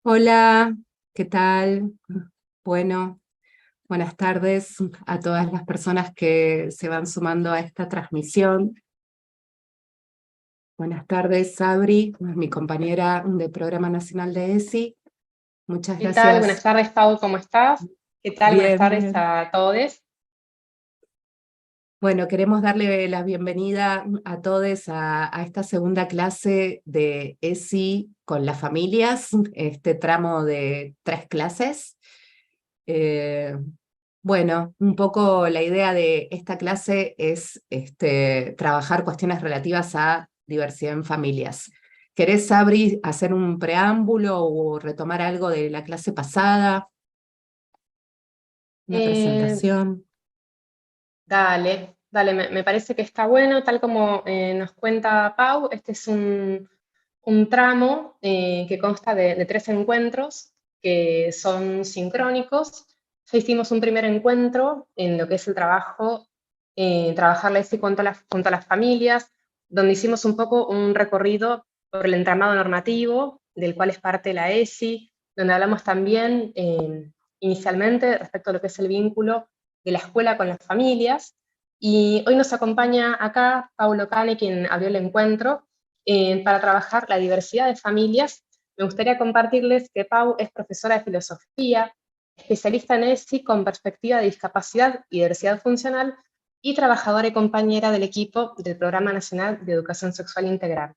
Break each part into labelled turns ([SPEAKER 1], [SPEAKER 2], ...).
[SPEAKER 1] Hola, ¿qué tal? Bueno, buenas tardes a todas las personas que se van sumando a esta transmisión. Buenas tardes, Sabri, mi compañera del Programa Nacional de ESI. Muchas
[SPEAKER 2] ¿Qué tal? Buenas
[SPEAKER 1] gracias.
[SPEAKER 2] tardes, Pau, ¿cómo estás? ¿Qué tal? Buenas
[SPEAKER 1] Bien,
[SPEAKER 2] tardes
[SPEAKER 1] bien.
[SPEAKER 2] a todos.
[SPEAKER 1] Bueno, queremos darle la bienvenida a todos a esta segunda clase de ESI con las familias, este tramo de 3 clases. Eh, bueno, un poco la idea de esta clase es trabajar cuestiones relativas a diversidad en familias. ¿Querés, Sabri, hacer un preámbulo o retomar algo de la clase pasada? Una
[SPEAKER 2] Eh,
[SPEAKER 1] presentación.
[SPEAKER 2] dale, me parece que está bueno, tal como nos cuenta Pau, este es un tramo que consta de 3 encuentros que son sincrónicos. Ya hicimos un primer encuentro en lo que es el trabajo, trabajar la ESI junto a las familias, donde hicimos un poco un recorrido por el entramado normativo, del cual es parte la ESI, donde hablamos también inicialmente respecto a lo que es el vínculo de la escuela con las familias. Y hoy nos acompaña acá Paulo Cane, quien abrió el encuentro, para trabajar la diversidad de familias. Me gustaría compartirles que Pau es profesora de filosofía, especialista en ESI con perspectiva de discapacidad y diversidad funcional y trabajadora y compañera del equipo del Programa Nacional de Educación Sexual Integral.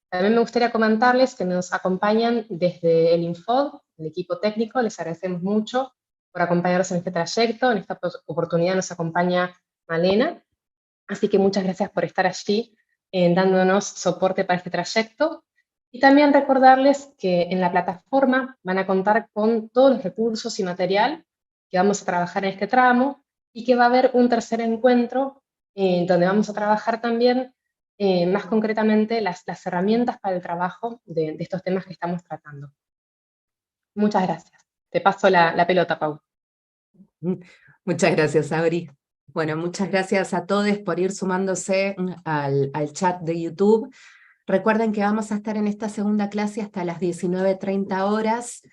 [SPEAKER 2] También me gustaría comentarles que nos acompañan desde el Infod, el equipo técnico, les agradecemos mucho por acompañarnos en este trayecto. En esta oportunidad nos acompaña Malena, así que muchas gracias por estar allí dándonos soporte para este trayecto. Y también recordarles que en la plataforma van a contar con todos los recursos y material que vamos a trabajar en este tramo y que va a haber un tercer encuentro donde vamos a trabajar también más concretamente las herramientas para el trabajo de estos temas que estamos tratando. Muchas gracias. Te paso la pelota, Pau.
[SPEAKER 1] Muchas gracias, Sabri. Bueno, muchas gracias a todos por ir sumándose al chat de YouTube. Recuerden que vamos a estar en esta segunda clase hasta las 19:30 horas.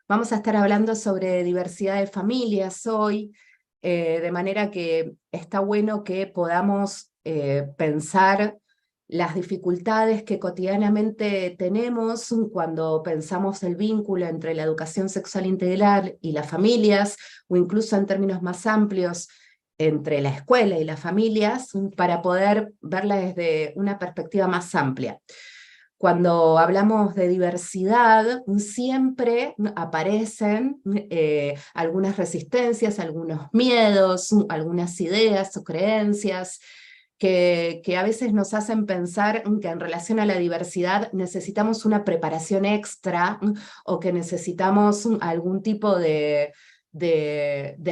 [SPEAKER 1] Vamos a estar hablando sobre diversidad de familias hoy, de manera que está bueno que podamos pensar las dificultades que cotidianamente tenemos cuando pensamos el vínculo entre la educación sexual integral y las familias, o incluso en términos más amplios, entre la escuela y las familias, para poder verla desde una perspectiva más amplia. Cuando hablamos de diversidad, siempre aparecen algunas resistencias, algunos miedos, algunas ideas o creencias que a veces nos hacen pensar que en relación a la diversidad necesitamos una preparación extra o que necesitamos algún tipo de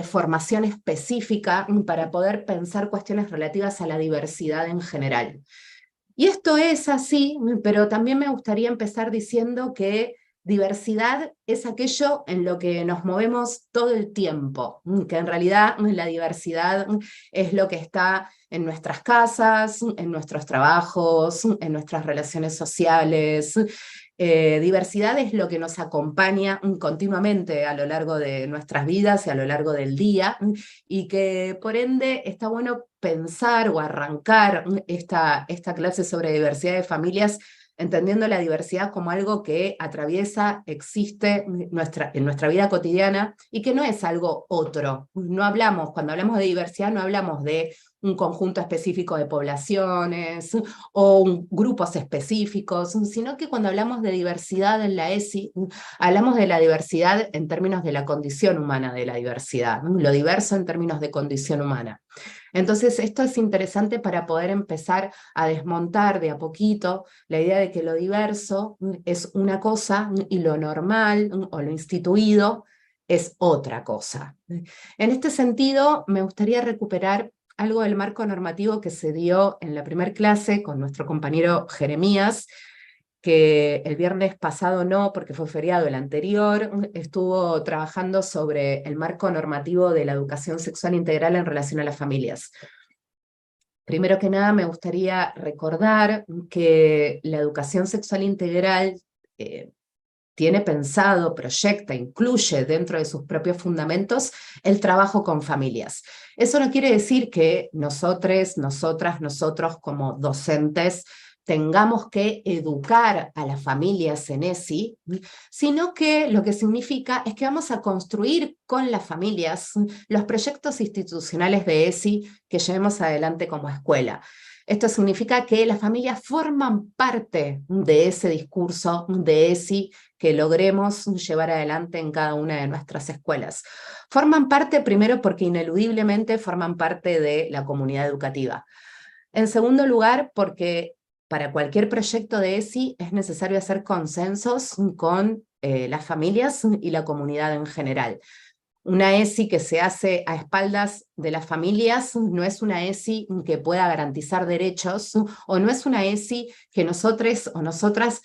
[SPEAKER 1] formación específica para poder pensar cuestiones relativas a la diversidad en general. Y esto es así, pero también me gustaría empezar diciendo que diversidad es aquello en lo que nos movemos todo el tiempo, que en realidad la diversidad es lo que está en nuestras casas, en nuestros trabajos, en nuestras relaciones sociales. Diversidad es lo que nos acompaña continuamente a lo largo de nuestras vidas y a lo largo del día, y que por ende está bueno pensar o arrancar esta clase sobre diversidad de familias entendiendo la diversidad como algo que atraviesa, existe en nuestra vida cotidiana y que no es algo otro. No hablamos, cuando hablamos de diversidad, no hablamos de un conjunto específico de poblaciones o grupos específicos, sino que cuando hablamos de diversidad en la ESI, hablamos de la diversidad en términos de la condición humana de la diversidad, ¿no? Lo diverso en términos de condición humana. Entonces, esto es interesante para poder empezar a desmontar de a poquito la idea de que lo diverso es una cosa y lo normal o lo instituido es otra cosa. En este sentido, me gustaría recuperar algo del marco normativo que se dio en la primera clase con nuestro compañero Jeremías, que el viernes pasado no, porque fue feriado, el anterior, estuvo trabajando sobre el marco normativo de la educación sexual integral en relación a las familias. Primero que nada, me gustaría recordar que la educación sexual integral eh, tiene pensado, proyecta, incluye dentro de sus propios fundamentos el trabajo con familias. Eso no quiere decir que nosotros, nosotras, nosotros como docentes tengamos que educar a las familias en ESI, sino que lo que significa es que vamos a construir con las familias los proyectos institucionales de ESI que llevemos adelante como escuela. Esto significa que las familias forman parte de ese discurso de ESI que logremos llevar adelante en cada una de nuestras escuelas. Forman parte primero porque ineludiblemente forman parte de la comunidad educativa. En segundo lugar, porque para cualquier proyecto de ESI es necesario hacer consensos con las familias y la comunidad en general. Una ESI que se hace a espaldas de las familias no es una ESI que pueda garantizar derechos, o no es una ESI que nosotros o nosotras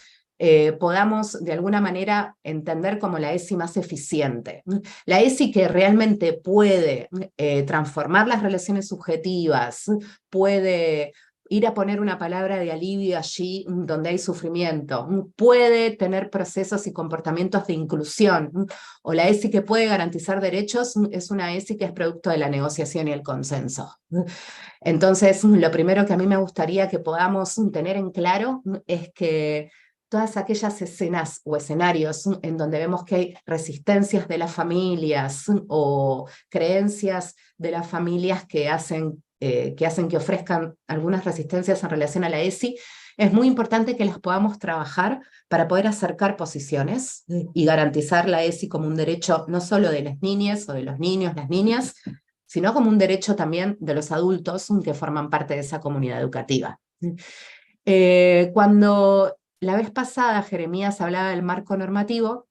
[SPEAKER 1] podamos de alguna manera entender como la ESI más eficiente. La ESI que realmente puede transformar las relaciones subjetivas, puede ir a poner una palabra de alivio allí donde hay sufrimiento, puede tener procesos y comportamientos de inclusión, o la ESI que puede garantizar derechos es una ESI que es producto de la negociación y el consenso. Entonces, lo primero que a mí me gustaría que podamos tener en claro es que todas aquellas escenas o escenarios en donde vemos que hay resistencias de las familias o creencias de las familias que hacen que ofrezcan algunas resistencias en relación a la ESI, es muy importante que las podamos trabajar para poder acercar posiciones y garantizar la ESI como un derecho no solo de las niñas o de los niños, las niñas, sino como un derecho también de los adultos que forman parte de esa comunidad educativa. Cuando la vez pasada Jeremías hablaba del marco normativo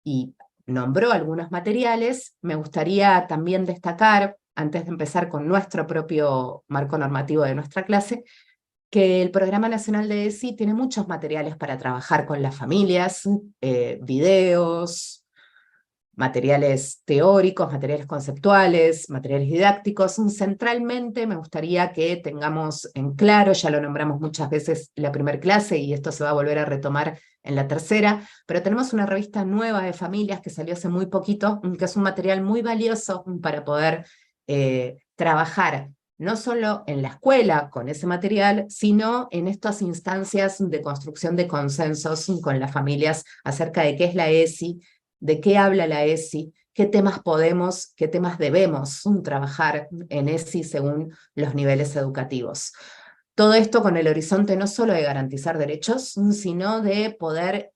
[SPEAKER 1] y nombró algunos materiales, me gustaría también destacar, antes de empezar con nuestro propio marco normativo de nuestra clase, que el Programa Nacional de ESI tiene muchos materiales para trabajar con las familias, videos, materiales teóricos, materiales conceptuales, materiales didácticos. Centralmente me gustaría que tengamos en claro, ya lo nombramos muchas veces en la primera clase y esto se va a volver a retomar en la tercera, pero tenemos una revista nueva de familias que salió hace muy poquito, que es un material muy valioso para poder trabajar no solo en la escuela con ese material, sino en estas instancias de construcción de consensos con las familias acerca de qué es la ESI, de qué habla la ESI, qué temas podemos, qué temas debemos trabajar en ESI según los niveles educativos. Todo esto con el horizonte no solo de garantizar derechos, sino de poder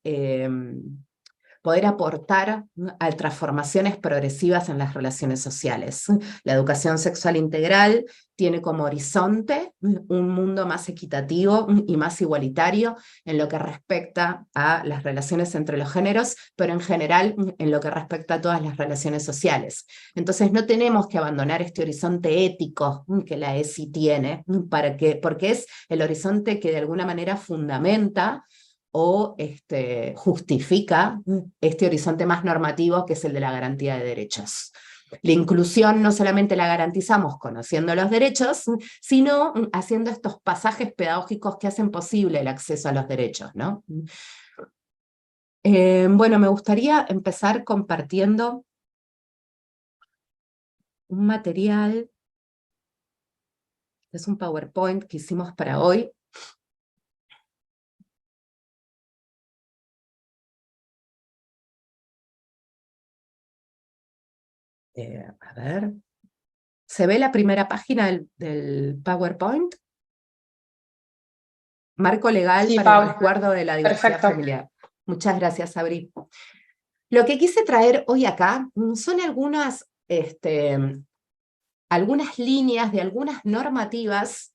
[SPEAKER 1] aportar a transformaciones progresivas en las relaciones sociales. La educación sexual integral tiene como horizonte un mundo más equitativo y más igualitario en lo que respecta a las relaciones entre los géneros, pero en general en lo que respecta a todas las relaciones sociales. Entonces no tenemos que abandonar este horizonte ético que la ESI tiene, porque es el horizonte que de alguna manera fundamenta o justifica este horizonte más normativo que es el de la garantía de derechos. La inclusión no solamente la garantizamos conociendo los derechos, sino haciendo estos pasajes pedagógicos que hacen posible el acceso a los derechos, ¿no? Bueno, me gustaría empezar compartiendo un material, es un PowerPoint que hicimos para hoy. A ver, ¿se ve la primera página del PowerPoint? Marco legal
[SPEAKER 2] Sí,
[SPEAKER 1] para el
[SPEAKER 2] Pau,
[SPEAKER 1] resguardo de la diversidad
[SPEAKER 2] perfecto.
[SPEAKER 1] familiar. Muchas gracias, Abril. Lo que quise traer hoy acá son algunas líneas de algunas normativas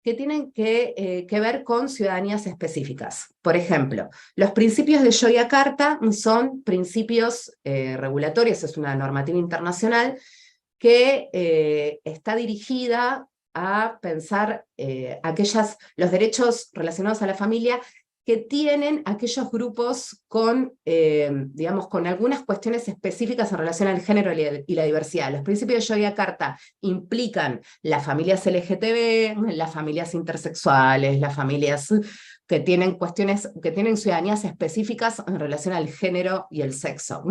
[SPEAKER 1] que tienen que ver con ciudadanías específicas. Por ejemplo, los principios de Yogyakarta son principios regulatorios, es una normativa internacional que está dirigida a pensar los derechos relacionados a la familia que tienen aquellos grupos con, digamos, con algunas cuestiones específicas en relación al género y la diversidad. Los principios de Yogyakarta implican las familias LGTB, las familias intersexuales, las familias que tienen ciudadanías específicas en relación al género y el sexo.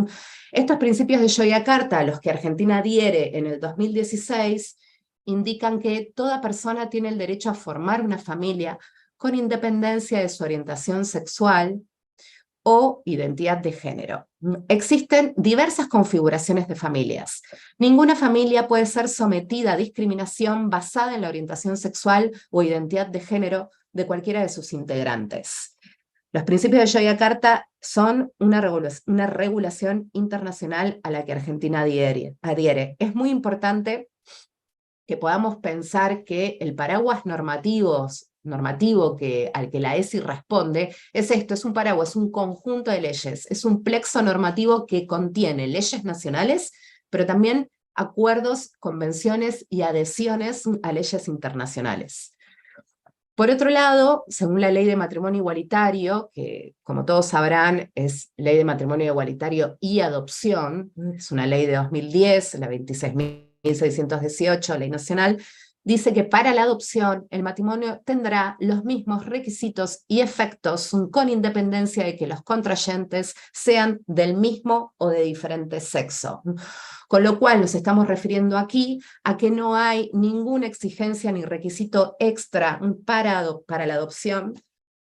[SPEAKER 1] Estos principios de Yogyakarta, a los que Argentina adhiere en el 2016, indican que toda persona tiene el derecho a formar una familia con independencia de su orientación sexual o identidad de género. Existen diversas configuraciones de familias. Ninguna familia puede ser sometida a discriminación basada en la orientación sexual o identidad de género de cualquiera de sus integrantes. Los principios de Yogyakarta son una regulación internacional a la que Argentina adhiere. Es muy importante que podamos pensar que el paraguas normativo al que la ESI responde es esto, es un paraguas, un conjunto de leyes, es un plexo normativo que contiene leyes nacionales, pero también acuerdos, convenciones y adhesiones a leyes internacionales. Por otro lado, según la Ley de Matrimonio Igualitario, que como todos sabrán es Ley de Matrimonio Igualitario y Adopción, es una ley de 2010, la 26.618, Ley Nacional, dice que para la adopción el matrimonio tendrá los mismos requisitos y efectos con independencia de que los contrayentes sean del mismo o de diferente sexo. Con lo cual nos estamos refiriendo aquí a que no hay ninguna exigencia ni requisito extra para la adopción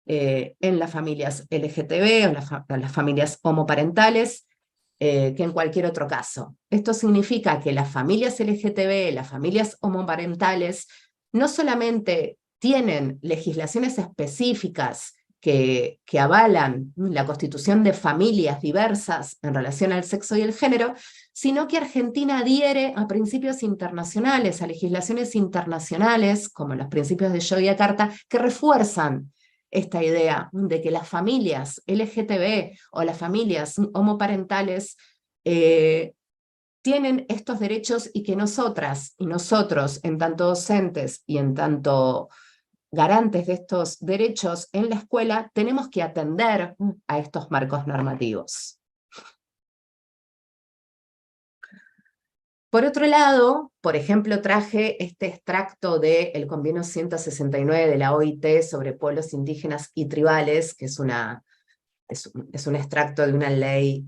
[SPEAKER 1] en las familias LGTB o en las familias homoparentales que en cualquier otro caso. Esto significa que las familias LGTB, las familias homoparentales, no solamente tienen legislaciones específicas que avalan la constitución de familias diversas en relación al sexo y el género, sino que Argentina adhiere a principios internacionales, a legislaciones internacionales, como los principios de Yogyakarta, que refuerzan esta idea de que las familias LGTB o las familias homoparentales tienen estos derechos y que nosotras y nosotros, en tanto docentes y en tanto garantes de estos derechos en la escuela, tenemos que atender a estos marcos normativos. Por otro lado, por ejemplo, traje este extracto del Convenio 169 de la OIT sobre pueblos indígenas y tribales, que es un extracto de una ley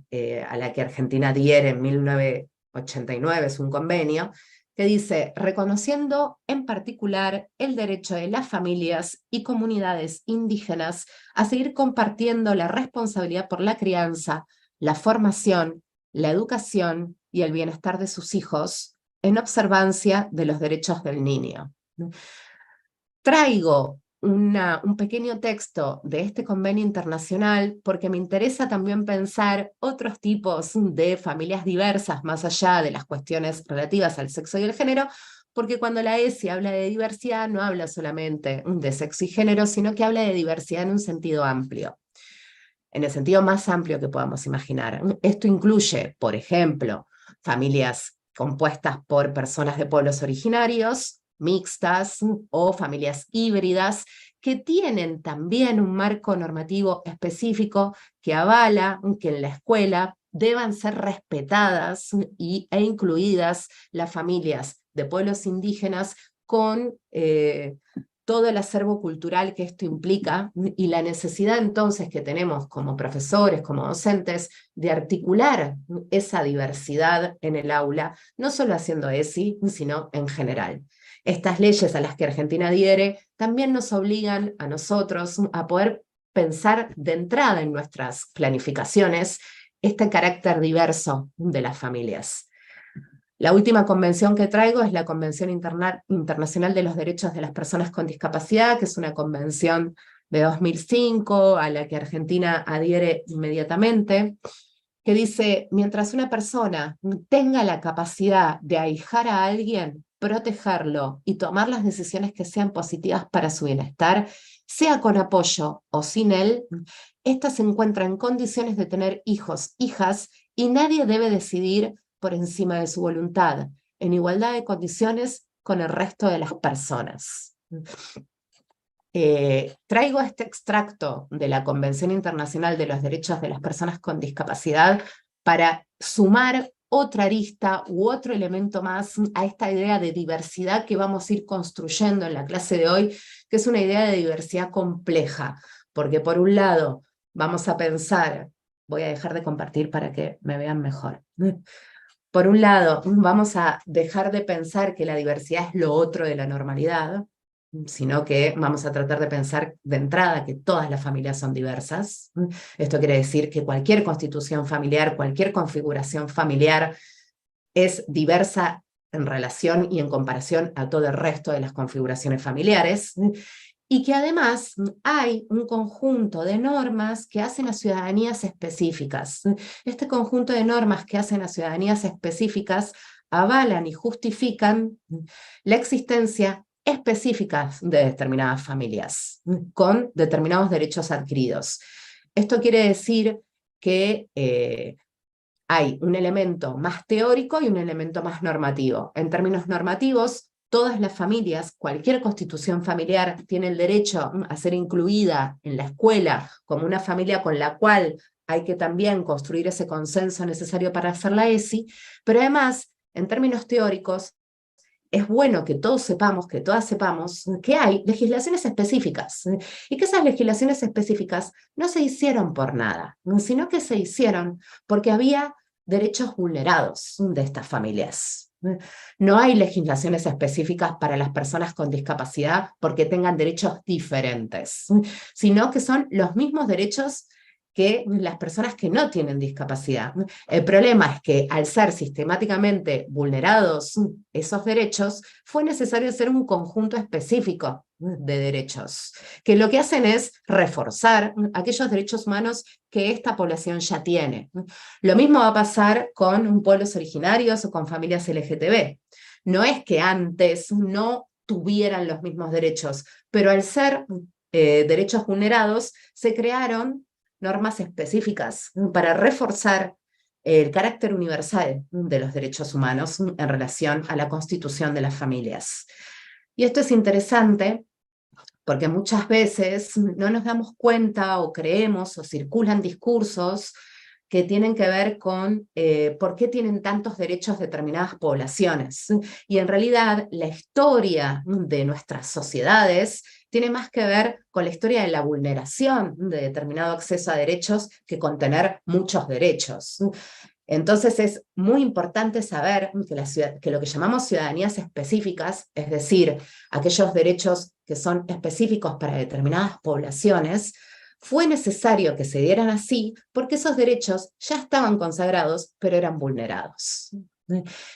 [SPEAKER 1] a la que Argentina adhiere en 1989, es un convenio, que dice, reconociendo en particular el derecho de las familias y comunidades indígenas a seguir compartiendo la responsabilidad por la crianza, la formación, la educación y el bienestar de sus hijos en observancia de los derechos del niño. Traigo un pequeño texto de este convenio internacional porque me interesa también pensar otros tipos de familias diversas más allá de las cuestiones relativas al sexo y el género, porque cuando la ESI habla de diversidad no habla solamente de sexo y género, sino que habla de diversidad en un sentido amplio, en el sentido más amplio que podamos imaginar. Esto incluye, por ejemplo, familias compuestas por personas de pueblos originarios, mixtas o familias híbridas, que tienen también un marco normativo específico que avala que en la escuela deban ser respetadas e incluidas las familias de pueblos indígenas con todo el acervo cultural que esto implica y la necesidad entonces que tenemos como profesores, como docentes, de articular esa diversidad en el aula, no solo haciendo ESI, sino en general. Estas leyes a las que Argentina adhiere también nos obligan a nosotros a poder pensar de entrada en nuestras planificaciones este carácter diverso de las familias. La última convención que traigo es la Convención Internacional de los Derechos de las Personas con Discapacidad, que es una convención de 2005 a la que Argentina adhiere inmediatamente, que dice, mientras una persona tenga la capacidad de ahijar a alguien, protegerlo y tomar las decisiones que sean positivas para su bienestar, sea con apoyo o sin él, ésta se encuentra en condiciones de tener hijos, hijas, y nadie debe decidir por encima de su voluntad, en igualdad de condiciones con el resto de las personas. Traigo este extracto de la Convención Internacional de los Derechos de las Personas con Discapacidad para sumar otra arista u otro elemento más a esta idea de diversidad que vamos a ir construyendo en la clase de hoy, que es una idea de diversidad compleja, porque por un lado vamos a pensar, voy a dejar de compartir para que me vean mejor. Por un lado, vamos a dejar de pensar que la diversidad es lo otro de la normalidad, sino que vamos a tratar de pensar de entrada que todas las familias son diversas. Esto quiere decir que cualquier constitución familiar, cualquier configuración familiar es diversa en relación y en comparación a todo el resto de las configuraciones familiares, y que además hay un conjunto de normas que hacen a ciudadanías específicas. Este conjunto de normas que hacen a ciudadanías específicas avalan y justifican la existencia específica de determinadas familias, con determinados derechos adquiridos. Esto quiere decir que hay un elemento más teórico y un elemento más normativo. En términos normativos, todas las familias, cualquier constitución familiar tiene el derecho a ser incluida en la escuela como una familia con la cual hay que también construir ese consenso necesario para hacer la ESI, pero además, en términos teóricos, es bueno que todos sepamos, que todas sepamos, que hay legislaciones específicas, y que esas legislaciones específicas no se hicieron por nada, sino que se hicieron porque había derechos vulnerados de estas familias. No hay legislaciones específicas para las personas con discapacidad porque tengan derechos diferentes, sino que son los mismos derechos que las personas que no tienen discapacidad. El problema es que al ser sistemáticamente vulnerados esos derechos, fue necesario hacer un conjunto específico de derechos, que lo que hacen es reforzar aquellos derechos humanos que esta población ya tiene. Lo mismo va a pasar con pueblos originarios o con familias LGTB. No es que antes no tuvieran los mismos derechos, pero al ser derechos vulnerados, se crearon normas específicas para reforzar el carácter universal de los derechos humanos en relación a la constitución de las familias. Y esto es interesante porque muchas veces no nos damos cuenta o creemos o circulan discursos que tienen que ver con por qué tienen tantos derechos determinadas poblaciones. Y en realidad la historia de nuestras sociedades tiene más que ver con la historia de la vulneración de determinado acceso a derechos que con tener muchos derechos. Entonces es muy importante saber que lo que llamamos ciudadanías específicas, es decir, aquellos derechos que son específicos para determinadas poblaciones, fue necesario que se dieran así porque esos derechos ya estaban consagrados, pero eran vulnerados.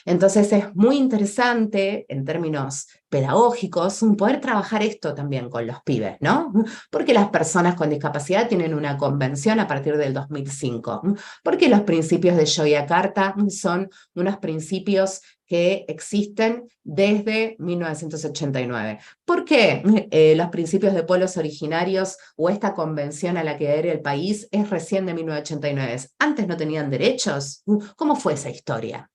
[SPEAKER 1] Entonces es muy interesante en términos pedagógicos poder trabajar esto también con los pibes, ¿no? Porque las personas con discapacidad tienen una convención a partir del 2005, porque los principios de Yogyakarta son unos principios que existen desde 1989. ¿Por qué los principios de pueblos originarios o esta convención a la que adhiere el país es recién de 1989? ¿Antes no tenían derechos? ¿Cómo fue esa historia?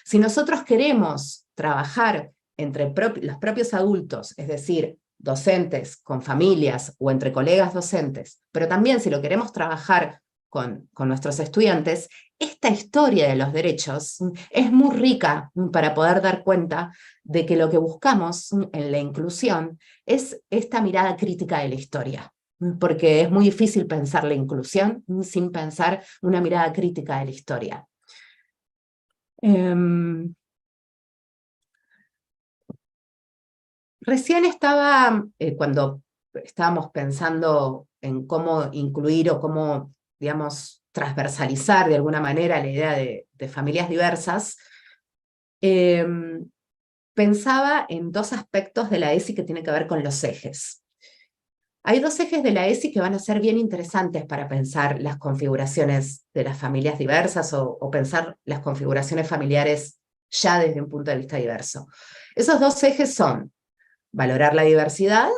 [SPEAKER 1] Si nosotros queremos trabajar entre los propios adultos, es decir, docentes con familias o entre colegas docentes, pero también si lo queremos trabajar con nuestros estudiantes, esta historia de los derechos es muy rica para poder dar cuenta de que lo que buscamos en la inclusión es esta mirada crítica de la historia, porque es muy difícil pensar la inclusión sin pensar una mirada crítica de la historia. Recién estaba, cuando estábamos pensando en cómo incluir o cómo, digamos, transversalizar de alguna manera la idea de familias diversas, pensaba en dos aspectos de la ESI que tienen que ver con los ejes. Hay dos ejes de la ESI que van a ser bien interesantes para pensar las configuraciones de las familias diversas o pensar las configuraciones familiares ya desde un punto de vista diverso. Esos dos ejes son valorar la diversidad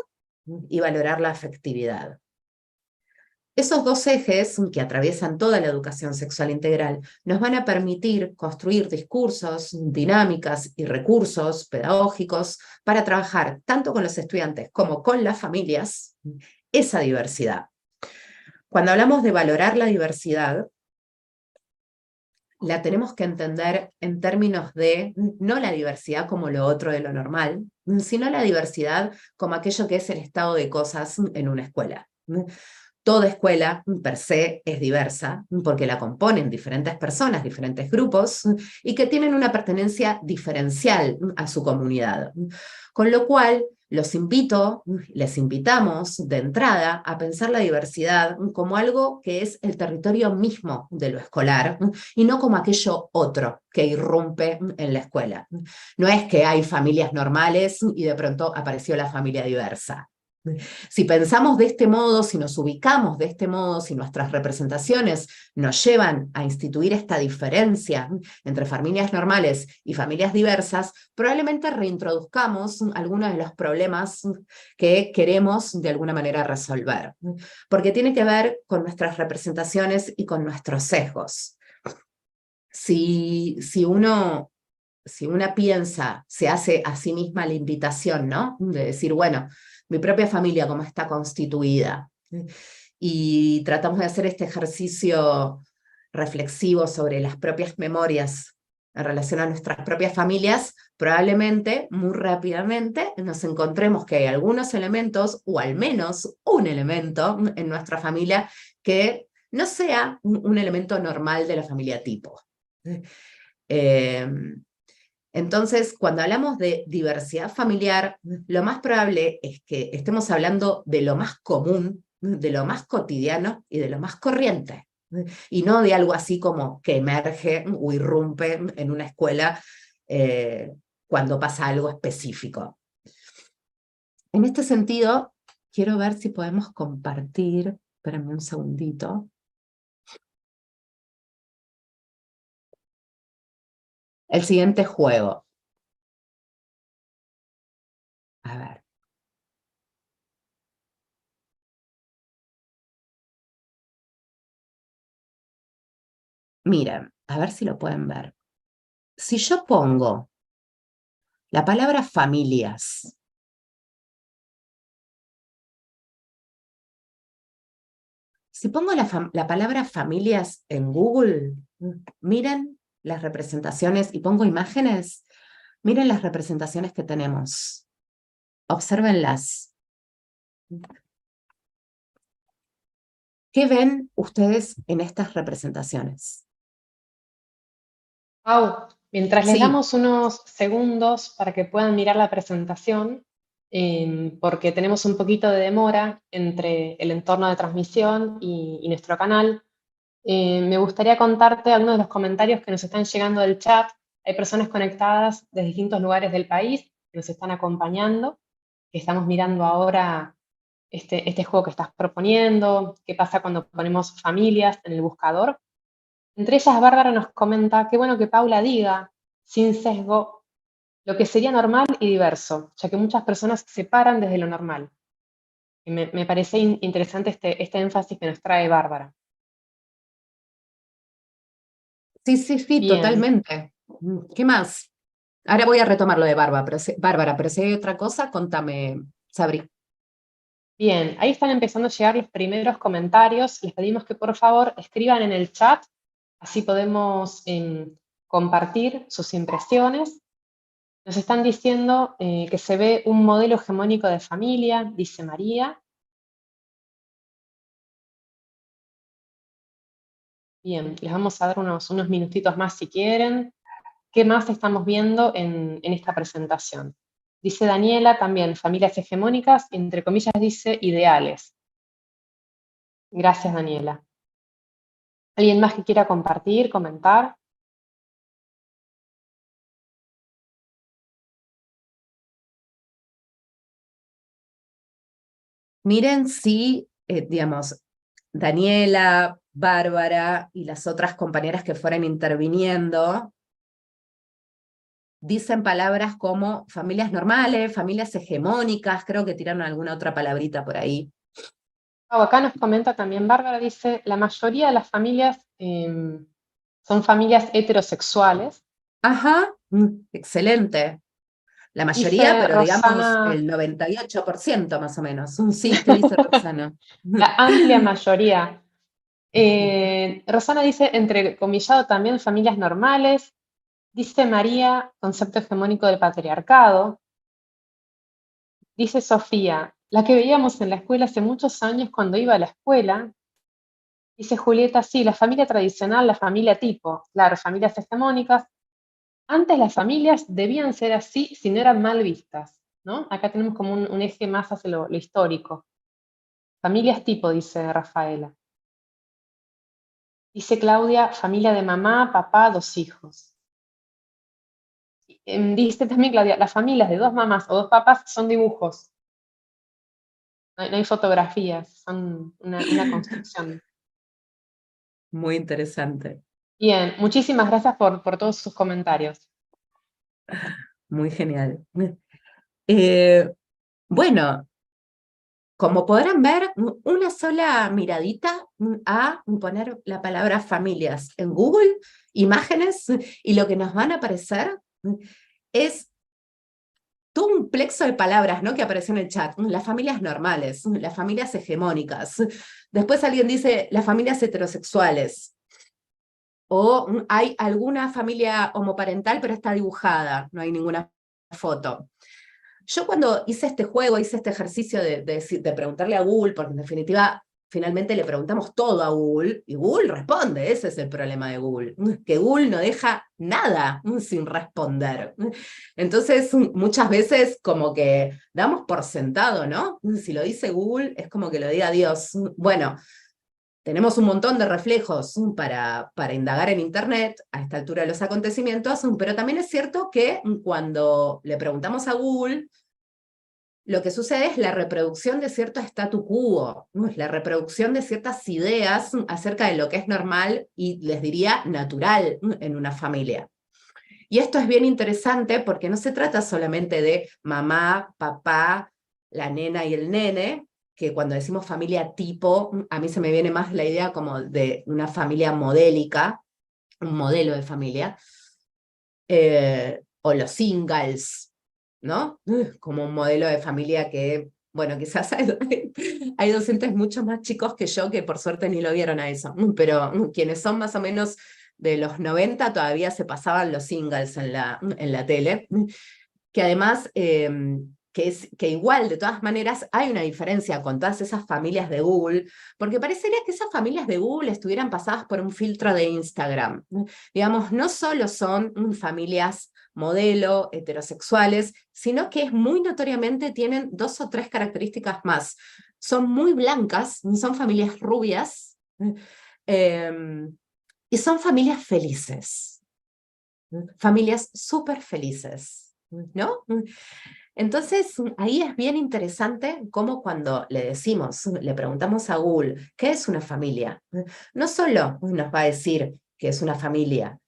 [SPEAKER 1] y valorar la afectividad. Esos dos ejes, que atraviesan toda la educación sexual integral, nos van a permitir construir discursos, dinámicas y recursos pedagógicos para trabajar tanto con los estudiantes como con las familias esa diversidad. Cuando hablamos de valorar la diversidad, la tenemos que entender en términos de no la diversidad como lo otro de lo normal, sino la diversidad como aquello que es el estado de cosas en una escuela. Toda escuela per se es diversa, porque la componen diferentes personas, diferentes grupos, y que tienen una pertenencia diferencial a su comunidad. Con lo cual, les invitamos de entrada a pensar la diversidad como algo que es el territorio mismo de lo escolar y no como aquello otro que irrumpe en la escuela. No es que hay familias normales y de pronto apareció la familia diversa. Si pensamos de este modo, si nos ubicamos de este modo, si nuestras representaciones nos llevan a instituir esta diferencia entre familias normales y familias diversas, probablemente reintroduzcamos algunos de los problemas que queremos de alguna manera resolver, porque tiene que ver con nuestras representaciones y con nuestros sesgos. Si una piensa, se hace a sí misma la invitación, ¿no? De decir, bueno, mi propia familia, cómo está constituida. Y tratamos de hacer este ejercicio reflexivo sobre las propias memorias en relación a nuestras propias familias, probablemente, muy rápidamente, nos encontremos que hay algunos elementos, o al menos un elemento en nuestra familia que no sea un elemento normal de la familia tipo. Entonces, cuando hablamos de diversidad familiar, lo más probable es que estemos hablando de lo más común, de lo más cotidiano y de lo más corriente, y no de algo así como que emerge o irrumpe en una escuela cuando pasa algo específico. En este sentido, quiero ver si podemos compartir, espérame un segundito. El siguiente juego. A ver. Miren, a ver si lo pueden ver. Si yo pongo la palabra familias, si pongo la palabra familias en Google, miren las representaciones y pongo imágenes, miren las representaciones que tenemos. Obsérvenlas. ¿Qué ven ustedes en estas representaciones?
[SPEAKER 2] Pau, mientras les
[SPEAKER 1] Sí,
[SPEAKER 2] damos unos segundos para que puedan mirar la presentación, porque tenemos un poquito de demora entre el entorno de transmisión y nuestro canal, me gustaría contarte algunos de los comentarios que nos están llegando del chat. Hay personas conectadas de distintos lugares del país que nos están acompañando, que estamos mirando ahora este juego que estás proponiendo, qué pasa cuando ponemos familias en el buscador. Entre ellas, Bárbara nos comenta, qué bueno que Paula diga, sin sesgo, lo que sería normal y diverso, ya que muchas personas se paran desde lo normal. Y me parece interesante este énfasis que nos trae Bárbara.
[SPEAKER 1] sí,
[SPEAKER 2] Bien,
[SPEAKER 1] totalmente. ¿Qué más? Ahora voy a retomar lo de Bárbara, pero si hay otra cosa, contame, Sabri.
[SPEAKER 2] bien, ahí están empezando a llegar los primeros comentarios. Les pedimos que por favor escriban en el chat, así podemos compartir sus impresiones. Nos están diciendo que se ve un modelo hegemónico de familia, dice María. Bien, les vamos a dar unos minutitos más si quieren. ¿Qué más estamos viendo en esta presentación? Dice Daniela también, familias hegemónicas, entre comillas dice ideales. Gracias, Daniela. ¿Alguien más que quiera compartir, comentar?
[SPEAKER 1] Miren si, digamos, Daniela, Bárbara y las otras compañeras que fueran interviniendo dicen palabras como familias normales, familias hegemónicas, creo que tiraron alguna otra palabrita por ahí.
[SPEAKER 2] Acá nos comenta también Bárbara, dice, la mayoría de las familias son familias heterosexuales.
[SPEAKER 1] Ajá, excelente. La mayoría,
[SPEAKER 2] Dice
[SPEAKER 1] pero digamos
[SPEAKER 2] Rosana,
[SPEAKER 1] el 98% más o menos. Sí, ¿qué dice Roxana?
[SPEAKER 2] la amplia mayoría. Rosana dice, entrecomillado también, familias normales. Dice María, concepto hegemónico del patriarcado. Dice Sofía, La que veíamos en la escuela hace muchos años cuando iba a la escuela. Dice Julieta, sí, la familia tradicional, la familia tipo, claro, familias hegemónicas. Antes las familias debían ser así si no eran mal vistas, ¿no? Acá tenemos como un eje más hacia lo histórico. Familias tipo, dice Rafaela. Dice Claudia, familia de mamá, papá, 2 hijos. Dice también Claudia, las familias de 2 mamás o 2 papás son dibujos. No hay fotografías, son una construcción.
[SPEAKER 1] Muy interesante,
[SPEAKER 2] Bien, muchísimas gracias por todos sus comentarios.
[SPEAKER 1] muy genial. Eh, bueno, como podrán ver, una sola miradita a poner la palabra familias en Google, imágenes, y lo que nos van a aparecer es todo un plexo de palabras, ¿no?, que apareció en el chat. Las familias normales, las familias hegemónicas. Después alguien dice las familias heterosexuales. O hay alguna familia homoparental, pero está dibujada, no hay ninguna foto. Yo cuando hice este juego, hice este ejercicio de preguntarle a Google, porque en definitiva finalmente le preguntamos todo a Google, y Google responde. Ese es el problema de Google, que Google no deja nada sin responder. Entonces muchas veces como que damos por sentado, ¿no? Si lo dice Google es como que lo diga Dios. Bueno, tenemos un montón de reflejos para indagar en Internet a esta altura de los acontecimientos, pero también es cierto que cuando le preguntamos a Google, lo que sucede es la reproducción de cierto statu quo, la reproducción de ciertas ideas acerca de lo que es normal y les diría natural en una familia. Y esto es bien interesante porque no se trata solamente de mamá, papá, la nena y el nene, que cuando decimos familia tipo, a mí se me viene más la idea como de una familia modélica, un modelo de familia, o los singles, ¿no? Como un modelo de familia que, bueno, quizás hay docentes mucho más chicos que yo que por suerte ni lo vieron a eso, pero quienes son más o menos de los 90 todavía se pasaban los singles en la tele, que además, que igual, de todas maneras, hay una diferencia con todas esas familias de Google, porque parecería que esas familias de Google estuvieran pasadas por un filtro de Instagram. Digamos, no solo son familias modelo, heterosexuales, sino que muy notoriamente tienen 2 o 3 características más. Son muy blancas, son familias rubias, y son familias felices, familias súper felices, ¿no? Entonces, ahí es bien interesante cómo cuando le decimos, le preguntamos a Google, ¿qué es una familia? No solo nos va a decir que es una familia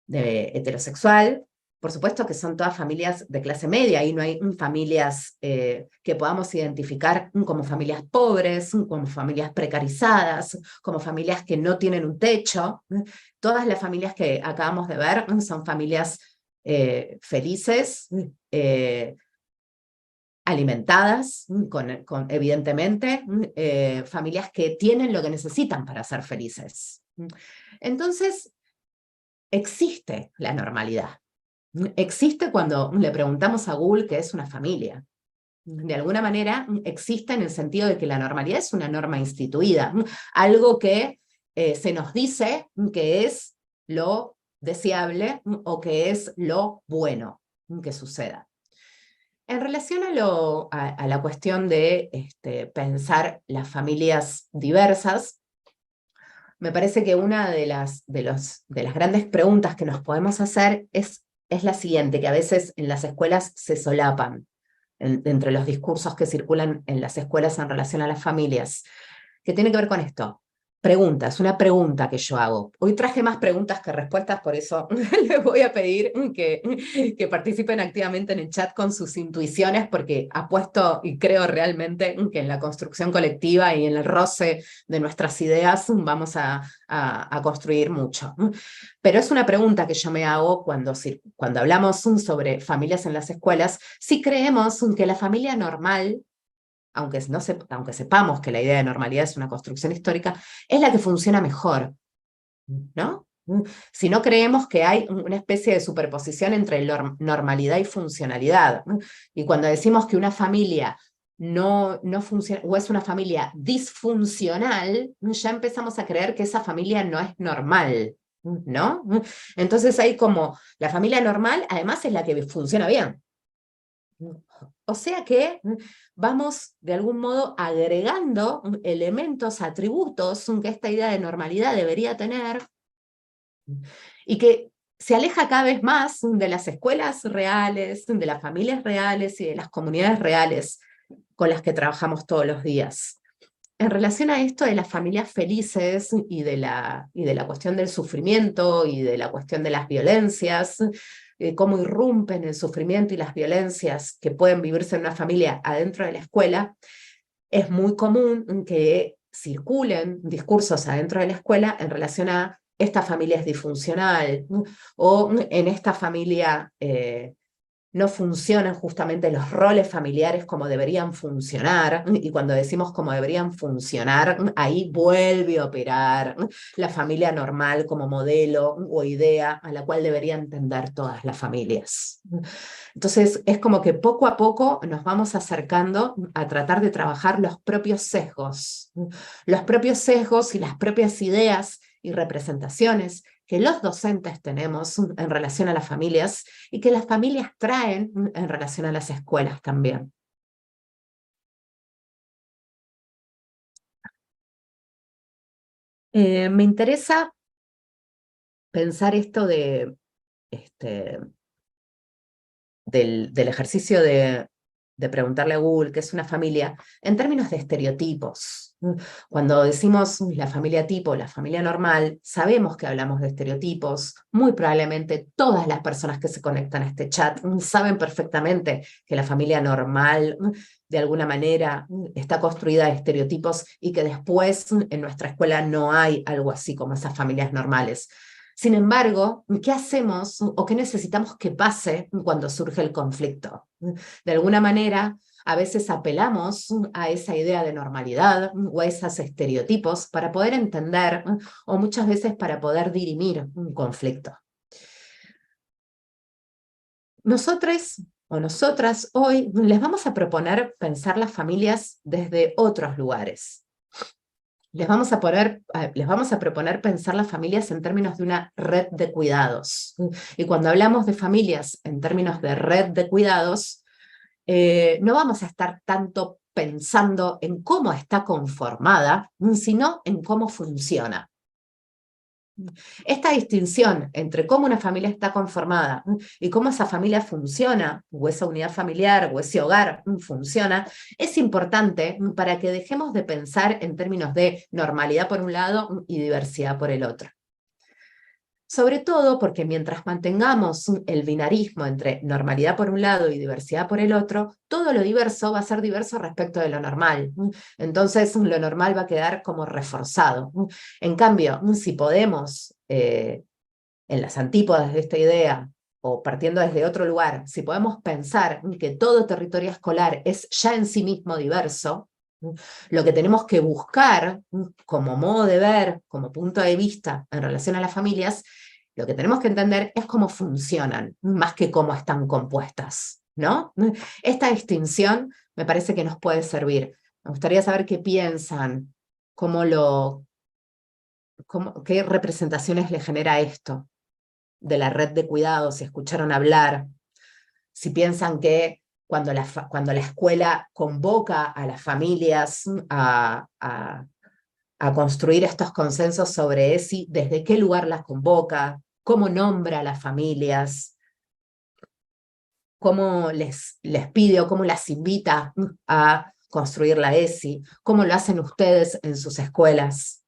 [SPEAKER 1] heterosexual, por supuesto que son todas familias de clase media, y no hay familias que podamos identificar como familias pobres, como familias precarizadas, como familias que no tienen un techo. Todas las familias que acabamos de ver son familias felices, alimentadas, evidentemente, familias que tienen lo que necesitan para ser felices. Entonces, existe la normalidad. Existe cuando le preguntamos a Google qué es una familia. De alguna manera existe en el sentido de que la normalidad es una norma instituida, algo que se nos dice que es lo deseable o que es lo bueno que suceda. En relación a la cuestión de pensar las familias diversas, me parece que una de las grandes preguntas que nos podemos hacer es la siguiente, que a veces en las escuelas se solapan entre los discursos que circulan en las escuelas en relación a las familias, que tiene que ver con esto. Preguntas, una pregunta que yo hago. Hoy traje más preguntas que respuestas, por eso les voy a pedir que participen activamente en el chat con sus intuiciones, porque apuesto y creo realmente que en la construcción colectiva y en el roce de nuestras ideas vamos a construir mucho. Pero es una pregunta que yo me hago cuando hablamos sobre familias en las escuelas, si creemos que la familia normal, aunque sepamos que la idea de normalidad es una construcción histórica, es la que funciona mejor, ¿no? Si no creemos que hay una especie de superposición entre normalidad y funcionalidad. Y cuando decimos que una familia no funciona, o es una familia disfuncional, ya empezamos a creer que esa familia no es normal, ¿no? Entonces hay como, la familia normal además es la que funciona bien. O sea que vamos de algún modo agregando elementos, atributos que esta idea de normalidad debería tener y que se aleja cada vez más de las escuelas reales, de las familias reales y de las comunidades reales con las que trabajamos todos los días. En relación a esto de las familias felices y de la cuestión del sufrimiento y de la cuestión de las violencias, cómo irrumpen el sufrimiento y las violencias que pueden vivirse en una familia adentro de la escuela, es muy común que circulen discursos adentro de la escuela en relación a esta familia es disfuncional o en esta familia no funcionan justamente los roles familiares como deberían funcionar, y cuando decimos como deberían funcionar, ahí vuelve a operar la familia normal como modelo o idea a la cual deberían tender todas las familias. Entonces es como que poco a poco nos vamos acercando a tratar de trabajar los propios sesgos y las propias ideas y representaciones que los docentes tenemos en relación a las familias y que las familias traen en relación a las escuelas también. Me interesa pensar esto este, del ejercicio de preguntarle a Google qué es una familia en términos de estereotipos. Cuando decimos la familia tipo, la familia normal, sabemos que hablamos de estereotipos. Muy probablemente todas las personas que se conectan a este chat saben perfectamente que la familia normal de alguna manera está construida de estereotipos y que después en nuestra escuela no hay algo así como esas familias normales. Sin embargo, ¿qué hacemos o qué necesitamos que pase cuando surge el conflicto? De alguna manera, a veces apelamos a esa idea de normalidad o a esos estereotipos para poder entender o muchas veces para poder dirimir un conflicto. Nosotros o nosotras hoy les vamos a proponer pensar las familias desde otros lugares. Les vamos a proponer pensar las familias en términos de una red de cuidados. Y cuando hablamos de familias en términos de red de cuidados, no vamos a estar tanto pensando en cómo está conformada, sino en cómo funciona. Esta distinción entre cómo una familia está conformada y cómo esa familia funciona, o esa unidad familiar, o ese hogar funciona, es importante para que dejemos de pensar en términos de normalidad por un lado y diversidad por el otro. Sobre todo porque mientras mantengamos el binarismo entre normalidad por un lado y diversidad por el otro, todo lo diverso va a ser diverso respecto de lo normal. Entonces lo normal va a quedar como reforzado. En cambio, si podemos, en las antípodas de esta idea, o partiendo desde otro lugar, si podemos pensar que todo territorio escolar es ya en sí mismo diverso, lo que tenemos que buscar como modo de ver, como punto de vista en relación a las familias, lo que tenemos que entender es cómo funcionan, más que cómo están compuestas, ¿no? Esta distinción me parece que nos puede servir. Me gustaría saber qué piensan, qué representaciones le genera esto de la red de cuidados, si escucharon hablar, si piensan que cuando la escuela convoca a las familias a construir estos consensos sobre ESI, desde qué lugar las convoca, cómo nombra a las familias, cómo les pide o cómo las invita a construir la ESI, cómo lo hacen ustedes en sus escuelas.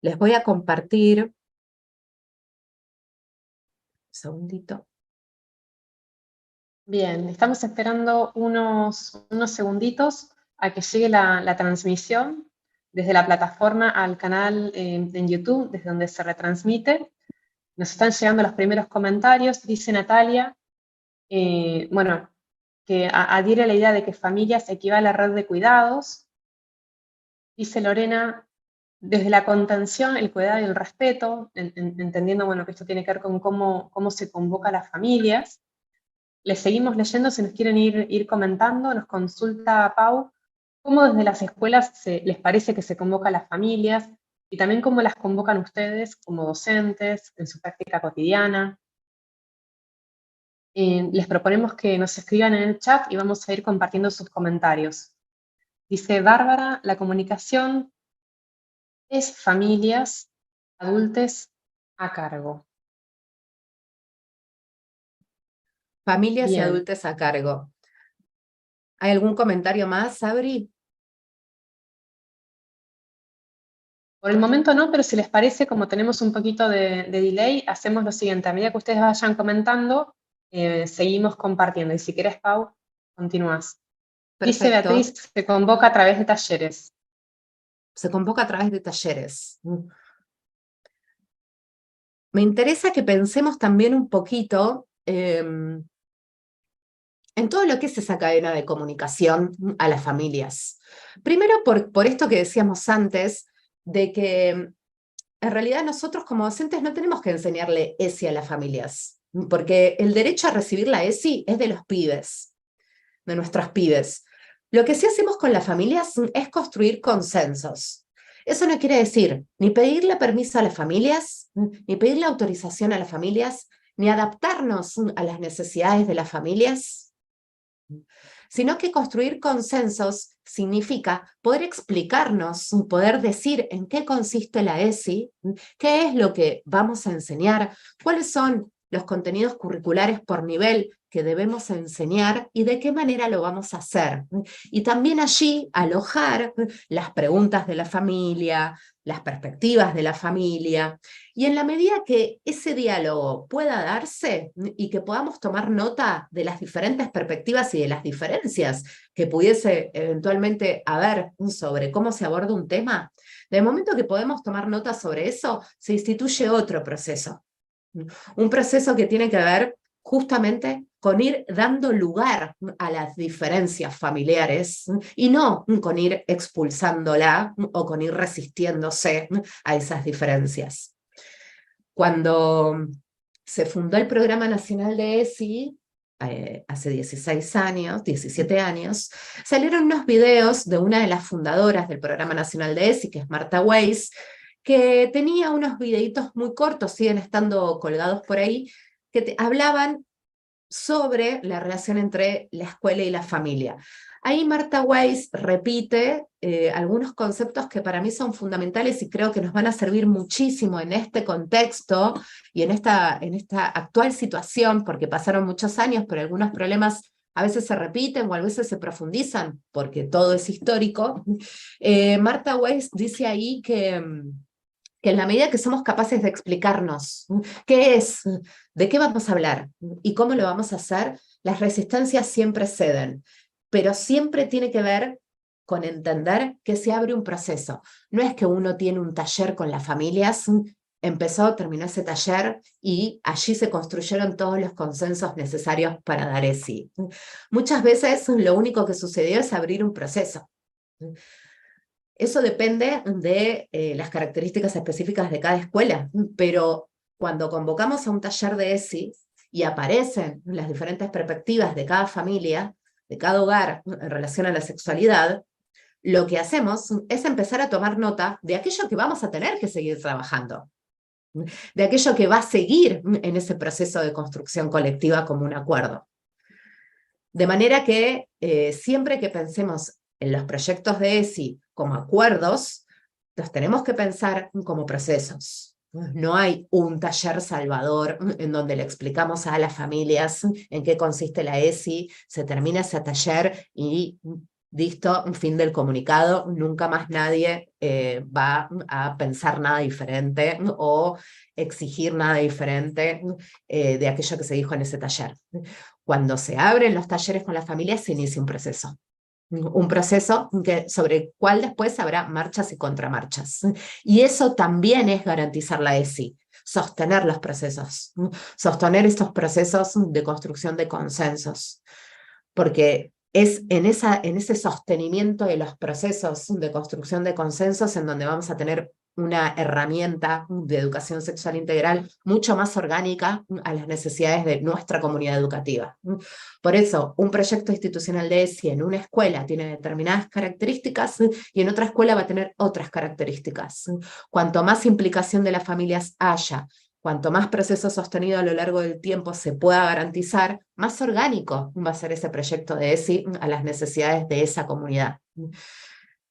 [SPEAKER 1] Les voy a compartir, un segundito.
[SPEAKER 2] Bien, estamos esperando unos segunditos a que llegue la transmisión desde la plataforma al canal en YouTube, desde donde se retransmite. Nos están llegando los primeros comentarios. Dice Natalia, bueno, que adhiere a la idea de que familias equivale a red de cuidados. Dice Lorena, desde la contención, el cuidado y el respeto, entendiendo bueno, que esto tiene que ver con cómo se convoca a las familias. Les seguimos leyendo, si nos quieren ir comentando, nos consulta Pau, cómo desde las escuelas les parece que se convoca a las familias y también cómo las convocan ustedes como docentes en su práctica cotidiana. Les proponemos que nos escriban en el chat y vamos a ir compartiendo sus comentarios. Dice Bárbara, la comunicación es familias, adultos a cargo.
[SPEAKER 1] Familias y
[SPEAKER 2] Bien.
[SPEAKER 1] adultos a cargo. ¿Hay algún comentario más, Sabri?
[SPEAKER 2] Por el momento no, pero si les parece, como tenemos un poquito de delay, hacemos lo siguiente. A medida que ustedes vayan comentando, seguimos compartiendo. Y si querés, Pau, continúas. Dice
[SPEAKER 1] Perfecto.
[SPEAKER 2] Beatriz, se convoca a través de talleres.
[SPEAKER 1] Se convoca a través de talleres. Me interesa que pensemos también un poquito en todo lo que es esa cadena de comunicación a las familias. Primero por esto que decíamos antes, de que en realidad nosotros como docentes no tenemos que enseñarle ESI a las familias, porque el derecho a recibir la ESI es de los pibes, de nuestros pibes. Lo que sí hacemos con las familias es construir consensos. Eso no quiere decir ni pedirle permiso a las familias, ni pedirle autorización a las familias, ni adaptarnos a las necesidades de las familias, sino que construir consensos significa poder explicarnos, poder decir en qué consiste la ESI, qué es lo que vamos a enseñar, cuáles son los contenidos curriculares por nivel que debemos enseñar y de qué manera lo vamos a hacer. Y también allí alojar las preguntas de la familia, las perspectivas de la familia, y en la medida que ese diálogo pueda darse y que podamos tomar nota de las diferentes perspectivas y de las diferencias que pudiese eventualmente haber sobre cómo se aborda un tema, de momento que podemos tomar nota sobre eso, se instituye otro proceso. Un proceso que tiene que ver justamente con ir dando lugar a las diferencias familiares y no con ir expulsándola o con ir resistiéndose a esas diferencias. Cuando se fundó el Programa Nacional de ESI, hace 16 años, 17 años, salieron unos videos de una de las fundadoras del Programa Nacional de ESI, que es Marta Weiss, que tenía unos videitos muy cortos, siguen estando colgados por ahí, que hablaban sobre la relación entre la escuela y la familia. Ahí Marta Weiss repite algunos conceptos que para mí son fundamentales y creo que nos van a servir muchísimo en este contexto y en esta actual situación, porque pasaron muchos años, pero algunos problemas a veces se repiten o a veces se profundizan, porque todo es histórico. Marta Weiss dice ahí que en la medida que somos capaces de explicarnos qué es, de qué vamos a hablar y cómo lo vamos a hacer, las resistencias siempre ceden, pero siempre tiene que ver con entender que se abre un proceso. No es que uno tiene un taller con las familias, empezó, terminó ese taller y allí se construyeron todos los consensos necesarios para dar ESI. Muchas veces lo único que sucedió es abrir un proceso. Eso depende de las características específicas de cada escuela, pero cuando convocamos a un taller de ESI y aparecen las diferentes perspectivas de cada familia, de cada hogar en relación a la sexualidad, lo que hacemos es empezar a tomar nota de aquello que vamos a tener que seguir trabajando, de aquello que va a seguir en ese proceso de construcción colectiva como un acuerdo. De manera que siempre que pensemos en los proyectos de ESI como acuerdos, los tenemos que pensar como procesos. No hay un taller salvador en donde le explicamos a las familias en qué consiste la ESI, se termina ese taller y listo, fin del comunicado, nunca más nadie va a pensar nada diferente o exigir nada diferente de aquello que se dijo en ese taller. Cuando se abren los talleres con las familias se inicia un proceso sobre el cual después habrá marchas y contramarchas. Y eso también es garantizar la ESI, sostener los procesos, sostener estos procesos de construcción de consensos, porque es en ese sostenimiento de los procesos de construcción de consensos en donde vamos a tener una herramienta de educación sexual integral mucho más orgánica a las necesidades de nuestra comunidad educativa. Por eso, un proyecto institucional de ESI en una escuela tiene determinadas características y en otra escuela va a tener otras características. Cuanto más implicación de las familias haya, cuanto más proceso sostenido a lo largo del tiempo se pueda garantizar, más orgánico va a ser ese proyecto de ESI a las necesidades de esa comunidad.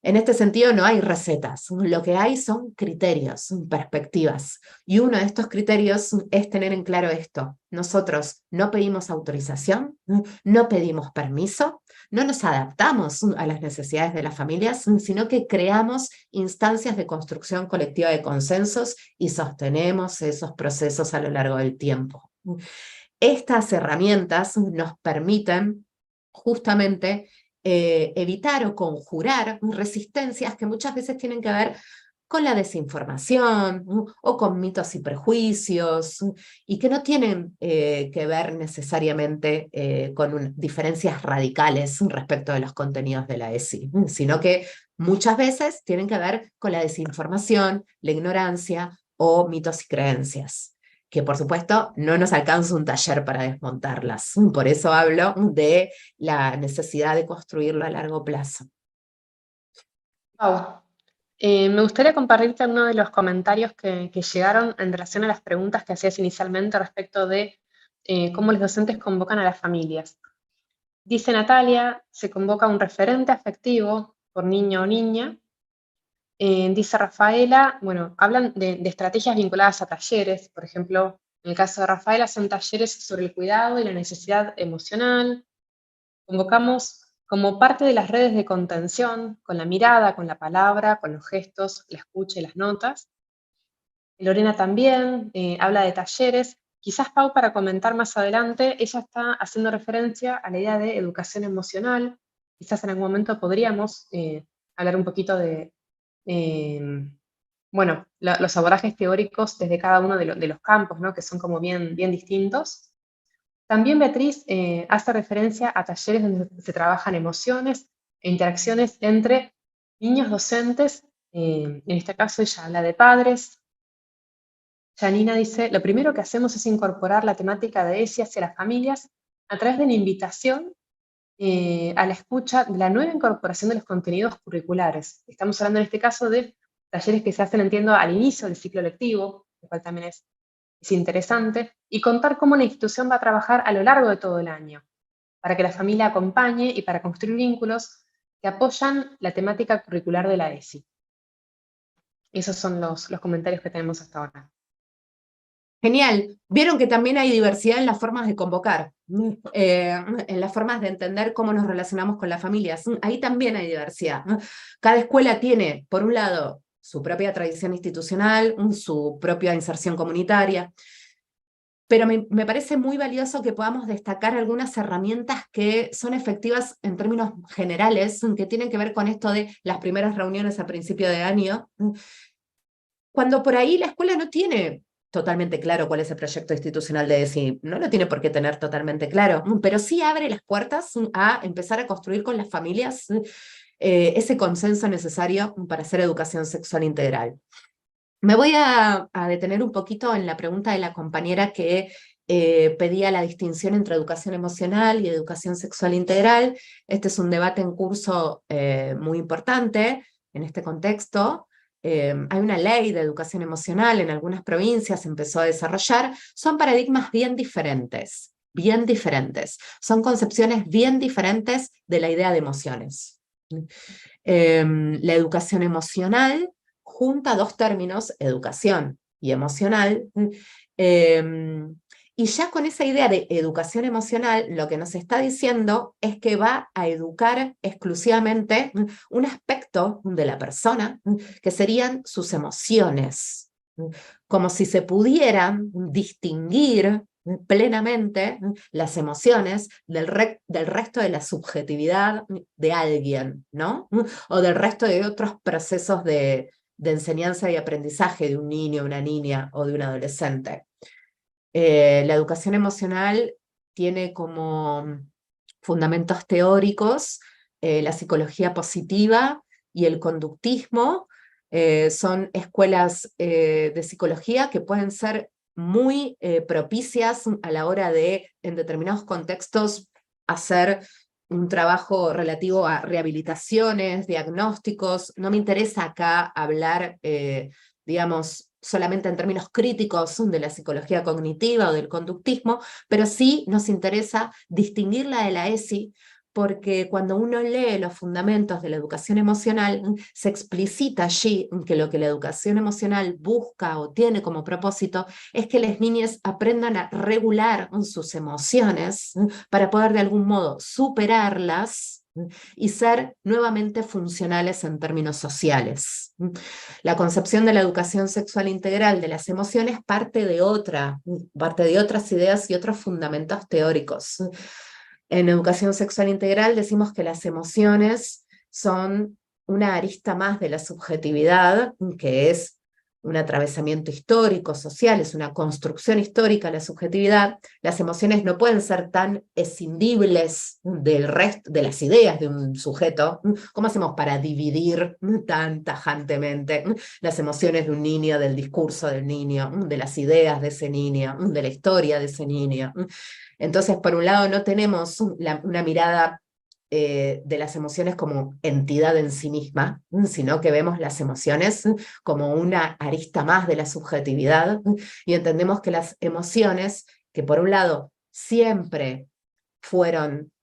[SPEAKER 1] En este sentido no hay recetas, lo que hay son criterios, perspectivas. Y uno de estos criterios es tener en claro esto. Nosotros no pedimos autorización, no pedimos permiso, no nos adaptamos a las necesidades de las familias, sino que creamos instancias de construcción colectiva de consensos y sostenemos esos procesos a lo largo del tiempo. Estas herramientas nos permiten justamente evitar o conjurar resistencias que muchas veces tienen que ver con la desinformación o con mitos y prejuicios y que no tienen que ver necesariamente con diferencias radicales respecto de los contenidos de la ESI, sino que muchas veces tienen que ver con la desinformación, la ignorancia o mitos y creencias que por supuesto no nos alcanza un taller para desmontarlas. Por eso hablo de la necesidad de construirlo a largo plazo.
[SPEAKER 2] Wow. Me gustaría compartirte uno de los comentarios que llegaron en relación a las preguntas que hacías inicialmente respecto de cómo los docentes convocan a las familias. Dice Natalia, se convoca un referente afectivo por niño o niña. Dice Rafaela, bueno, hablan de estrategias vinculadas a talleres, por ejemplo, en el caso de Rafaela son talleres sobre el cuidado y la necesidad emocional. Convocamos como parte de las redes de contención, con la mirada, con la palabra, con los gestos, la escucha y las notas. Lorena también habla de talleres. Quizás Pau, para comentar más adelante, ella está haciendo referencia a la idea de educación emocional. Quizás en algún momento podríamos hablar un poquito de, bueno, los abordajes teóricos desde cada uno de los campos, ¿no? Que son como bien distintos. También Beatriz hace referencia a talleres donde se trabajan emociones e interacciones entre niños docentes. En este caso ella habla de padres. Janina dice, lo primero que hacemos es incorporar la temática de ESI hacia las familias a través de una invitación a la escucha de la nueva incorporación de los contenidos curriculares. Estamos hablando en este caso de talleres que se hacen, entiendo, al inicio del ciclo lectivo, lo cual también es interesante, y contar cómo la institución va a trabajar a lo largo de todo el año, para que la familia acompañe y para construir vínculos que apoyan la temática curricular de la ESI. Esos son los comentarios que tenemos hasta ahora.
[SPEAKER 1] Genial. Vieron que también hay diversidad en las formas de convocar, en las formas de entender cómo nos relacionamos con las familias. Ahí también hay diversidad. Cada escuela tiene, por un lado, su propia tradición institucional, su propia inserción comunitaria, pero me parece muy valioso que podamos destacar algunas herramientas que son efectivas en términos generales, que tienen que ver con esto de las primeras reuniones a principio de año, cuando por ahí la escuela no tiene totalmente claro cuál es el proyecto institucional de ESI, no lo tiene por qué tener totalmente claro, pero sí abre las puertas a empezar a construir con las familias ese consenso necesario para hacer educación sexual integral. Me voy a detener un poquito en la pregunta de la compañera que pedía la distinción entre educación emocional y educación sexual integral. Este es un debate en curso muy importante en este contexto. Hay una ley de educación emocional en algunas provincias, se empezó a desarrollar. Son paradigmas bien diferentes, bien diferentes. Son concepciones bien diferentes de la idea de emociones. La educación emocional junta dos términos, educación y emocional, y ya con esa idea de educación emocional, lo que nos está diciendo es que va a educar exclusivamente un aspecto de la persona, que serían sus emociones, como si se pudieran distinguir plenamente las emociones del resto de la subjetividad de alguien, ¿no? O del resto de otros procesos de enseñanza y aprendizaje de un niño, una niña o de un adolescente. La educación emocional tiene como fundamentos teóricos, la psicología positiva y el conductismo. Son escuelas de psicología que pueden ser muy propicias a la hora de, en determinados contextos, hacer un trabajo relativo a rehabilitaciones, diagnósticos. No me interesa acá hablar, digamos, solamente en términos críticos de la psicología cognitiva o del conductismo, pero sí nos interesa distinguirla de la ESI, porque cuando uno lee los fundamentos de la educación emocional, se explicita allí que lo que la educación emocional busca o tiene como propósito es que las niñas aprendan a regular sus emociones para poder de algún modo superarlas y ser nuevamente funcionales en términos sociales. La concepción de la educación sexual integral de las emociones parte de otras ideas y otros fundamentos teóricos. En educación sexual integral decimos que las emociones son una arista más de la subjetividad, que es un atravesamiento histórico, social, es una construcción histórica la subjetividad. Las emociones no pueden ser tan escindibles del resto de las ideas de un sujeto. ¿Cómo hacemos para dividir tan tajantemente las emociones de un niño, del discurso del niño, de las ideas de ese niño, de la historia de ese niño? Entonces, por un lado, no tenemos una mirada de las emociones como entidad en sí misma, sino que vemos las emociones como una arista más de la subjetividad, y entendemos que las emociones, que por un lado siempre fueron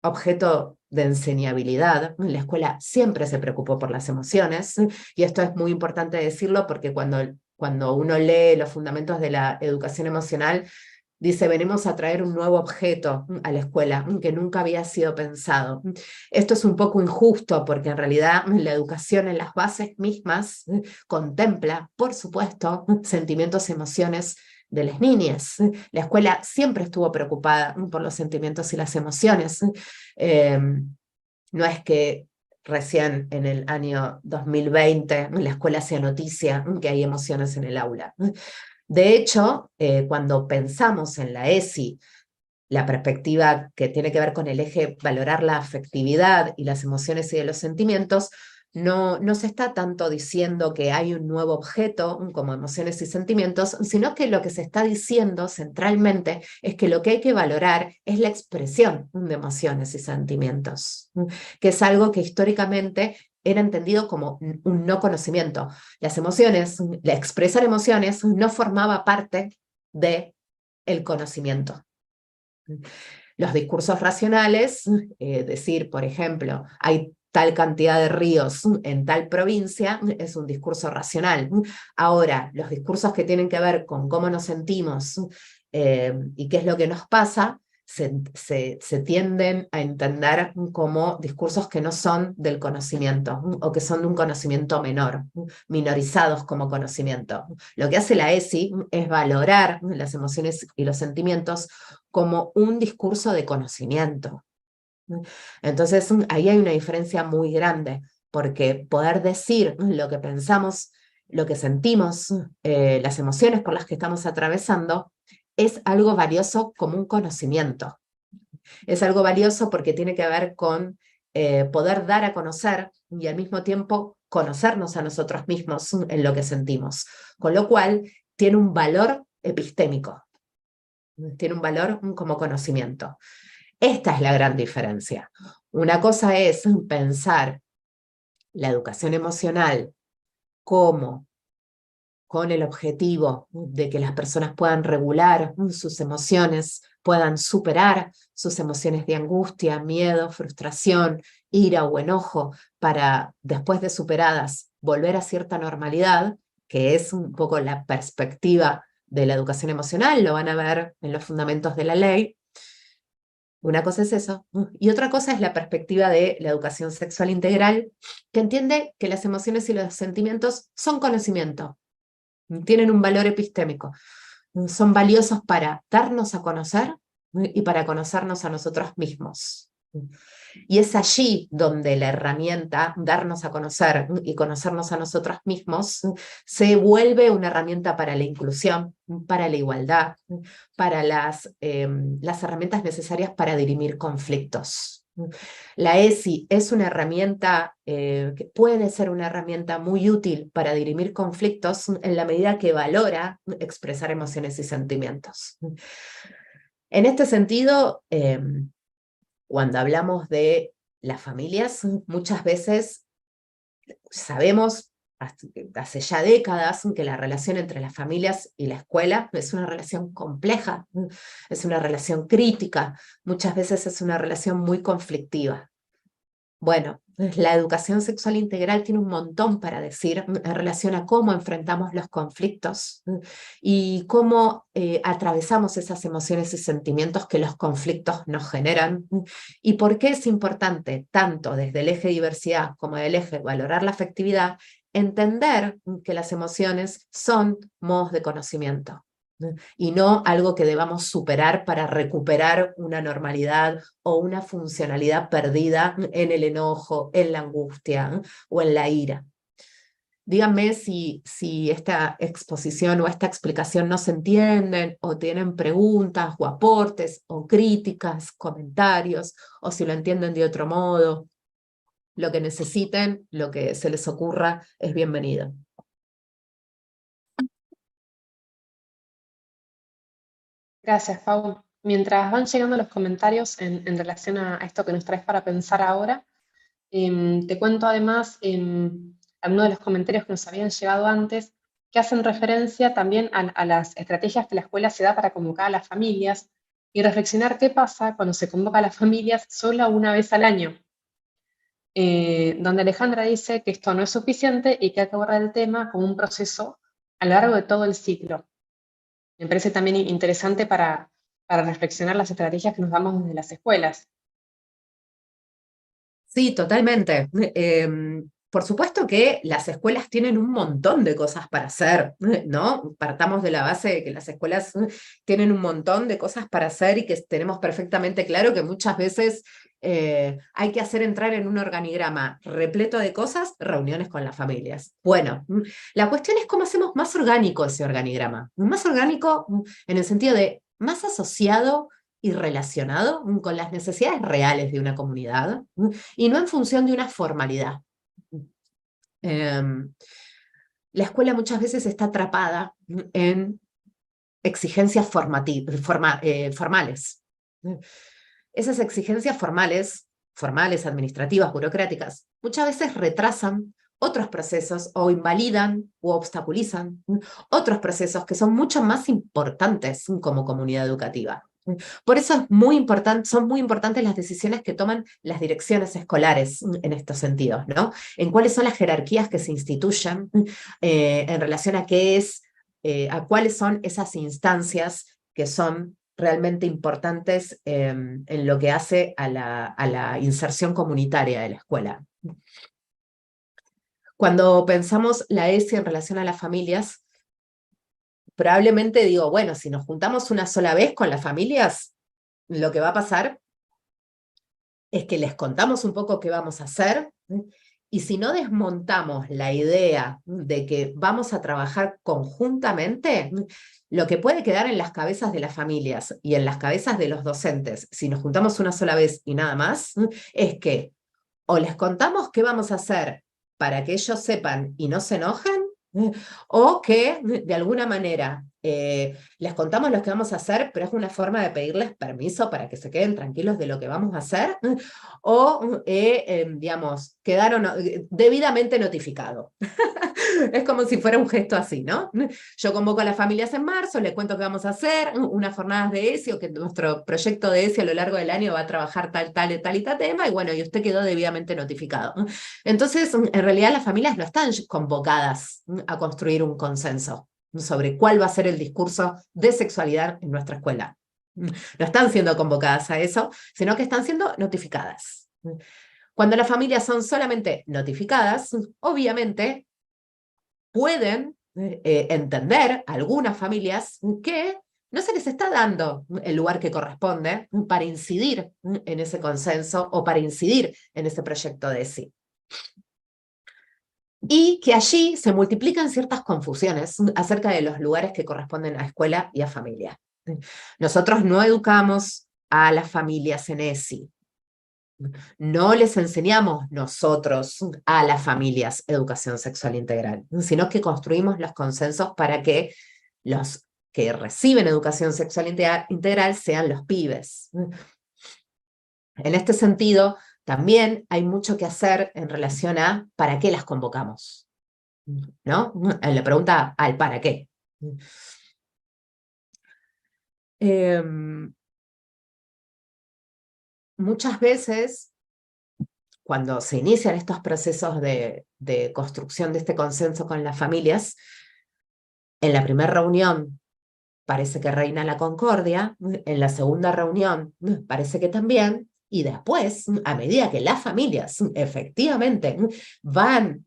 [SPEAKER 1] objeto de enseñabilidad, la escuela siempre se preocupó por las emociones, y esto es muy importante decirlo porque cuando uno lee los fundamentos de la educación emocional, dice, venimos a traer un nuevo objeto a la escuela que nunca había sido pensado. Esto es un poco injusto porque en realidad la educación en las bases mismas contempla, por supuesto, sentimientos y emociones de las niñas. La escuela siempre estuvo preocupada por los sentimientos y las emociones. No es que recién en el año 2020 la escuela hacía noticia que hay emociones en el aula. De hecho, cuando pensamos en la ESI, la perspectiva que tiene que ver con el eje valorar la afectividad y las emociones y de los sentimientos, no se está tanto diciendo que hay un nuevo objeto como emociones y sentimientos, sino que lo que se está diciendo centralmente es que lo que hay que valorar es la expresión de emociones y sentimientos, que es algo que históricamente era entendido como un no conocimiento. Las emociones, expresar emociones no formaba parte del conocimiento. Los discursos racionales, decir, por ejemplo, hay tal cantidad de ríos en tal provincia, es un discurso racional. Ahora, los discursos que tienen que ver con cómo nos sentimos y qué es lo que nos pasa, se tienden a entender como discursos que no son del conocimiento, o que son de un conocimiento menor, minorizados como conocimiento. Lo que hace la ESI es valorar las emociones y los sentimientos como un discurso de conocimiento. Entonces, ahí hay una diferencia muy grande, porque poder decir lo que pensamos, lo que sentimos, las emociones por las que estamos atravesando, es algo valioso como un conocimiento. Es algo valioso porque tiene que ver con poder dar a conocer y al mismo tiempo conocernos a nosotros mismos en lo que sentimos. Con lo cual, tiene un valor epistémico, tiene un valor como conocimiento. Esta es la gran diferencia. Una cosa es pensar la educación emocional como con el objetivo de que las personas puedan regular sus emociones, puedan superar sus emociones de angustia, miedo, frustración, ira o enojo, para después de superadas volver a cierta normalidad, que es un poco la perspectiva de la educación emocional, lo van a ver en los fundamentos de la ley. Una cosa es eso, y otra cosa es la perspectiva de la educación sexual integral, que entiende que las emociones y los sentimientos son conocimiento, tienen un valor epistémico, son valiosos para darnos a conocer y para conocernos a nosotros mismos. Y es allí donde la herramienta, darnos a conocer y conocernos a nosotros mismos, se vuelve una herramienta para la inclusión, para la igualdad, para las herramientas necesarias para dirimir conflictos. La ESI es una herramienta que puede ser una herramienta muy útil para dirimir conflictos en la medida que valora expresar emociones y sentimientos. En este sentido, cuando hablamos de las familias, muchas veces sabemos, hace ya décadas, que la relación entre las familias y la escuela es una relación compleja, es una relación crítica, muchas veces es una relación muy conflictiva. Bueno, la educación sexual integral tiene un montón para decir en relación a cómo enfrentamos los conflictos y cómo atravesamos esas emociones y sentimientos que los conflictos nos generan y por qué es importante, tanto desde el eje diversidad como del eje valorar la afectividad, entender que las emociones son modos de conocimiento y no algo que debamos superar para recuperar una normalidad o una funcionalidad perdida en el enojo, en la angustia o en la ira. Díganme si esta exposición o esta explicación no se entienden o tienen preguntas o aportes o críticas, comentarios, o si lo entienden de otro modo. Lo que necesiten, lo que se les ocurra, es bienvenido.
[SPEAKER 2] Gracias, Pau. Mientras van llegando los comentarios en relación a esto que nos traes para pensar ahora, te cuento además algunos de los comentarios que nos habían llegado antes, que hacen referencia también a las estrategias que la escuela se da para convocar a las familias y reflexionar qué pasa cuando se convoca a las familias solo una vez al año. Donde Alejandra dice que esto no es suficiente y que hay que abordar el tema como un proceso a lo largo de todo el ciclo. Me parece también interesante para reflexionar las estrategias que nos damos desde las escuelas.
[SPEAKER 1] Sí, totalmente. Por supuesto que las escuelas tienen un montón de cosas para hacer, ¿no? Partamos de la base de que las escuelas tienen un montón de cosas para hacer y que tenemos perfectamente claro que muchas veces hay que hacer entrar en un organigrama repleto de cosas, reuniones con las familias. Bueno, la cuestión es cómo hacemos más orgánico ese organigrama. Más orgánico en el sentido de más asociado y relacionado con las necesidades reales de una comunidad y no en función de una formalidad. La escuela muchas veces está atrapada en exigencias formales. Esas exigencias formales, administrativas, burocráticas, muchas veces retrasan otros procesos o invalidan o obstaculizan otros procesos que son mucho más importantes como comunidad educativa. Por eso son muy importantes las decisiones que toman las direcciones escolares en estos sentidos, ¿no? En cuáles son las jerarquías que se instituyen en relación a a cuáles son esas instancias que son realmente importantes en lo que hace a la inserción comunitaria de la escuela. Cuando pensamos la ESI en relación a las familias, probablemente digo, bueno, si nos juntamos una sola vez con las familias, lo que va a pasar es que les contamos un poco qué vamos a hacer, y si no desmontamos la idea de que vamos a trabajar conjuntamente, lo que puede quedar en las cabezas de las familias y en las cabezas de los docentes, si nos juntamos una sola vez y nada más, es que o les contamos qué vamos a hacer para que ellos sepan y no se enojen, o que de alguna manera les contamos lo que vamos a hacer, pero es una forma de pedirles permiso para que se queden tranquilos de lo que vamos a hacer, o digamos, quedaron debidamente notificados. Es como si fuera un gesto así, ¿no? Yo convoco a las familias en marzo, les cuento qué vamos a hacer, unas jornadas de ESI, o que nuestro proyecto de ESI a lo largo del año va a trabajar tal y tal tema, y bueno, y usted quedó debidamente notificado. Entonces, en realidad las familias no están convocadas a construir un consenso sobre cuál va a ser el discurso de sexualidad en nuestra escuela. No están siendo convocadas a eso, sino que están siendo notificadas. Cuando las familias son solamente notificadas, obviamente pueden entender algunas familias que no se les está dando el lugar que corresponde para incidir en ese consenso o para incidir en ese proyecto de sí. Y que allí se multiplican ciertas confusiones acerca de los lugares que corresponden a escuela y a familia. Nosotros no educamos a las familias en ESI. No les enseñamos nosotros a las familias educación sexual integral, sino que construimos los consensos para que los que reciben educación sexual integral sean los pibes. En este sentido, también hay mucho que hacer en relación a ¿para qué las convocamos? ¿No? La pregunta al ¿para qué? Muchas veces, cuando se inician estos procesos de construcción de este consenso con las familias, en la primera reunión parece que reina la concordia, en la segunda reunión parece que también, y después, a medida que las familias efectivamente van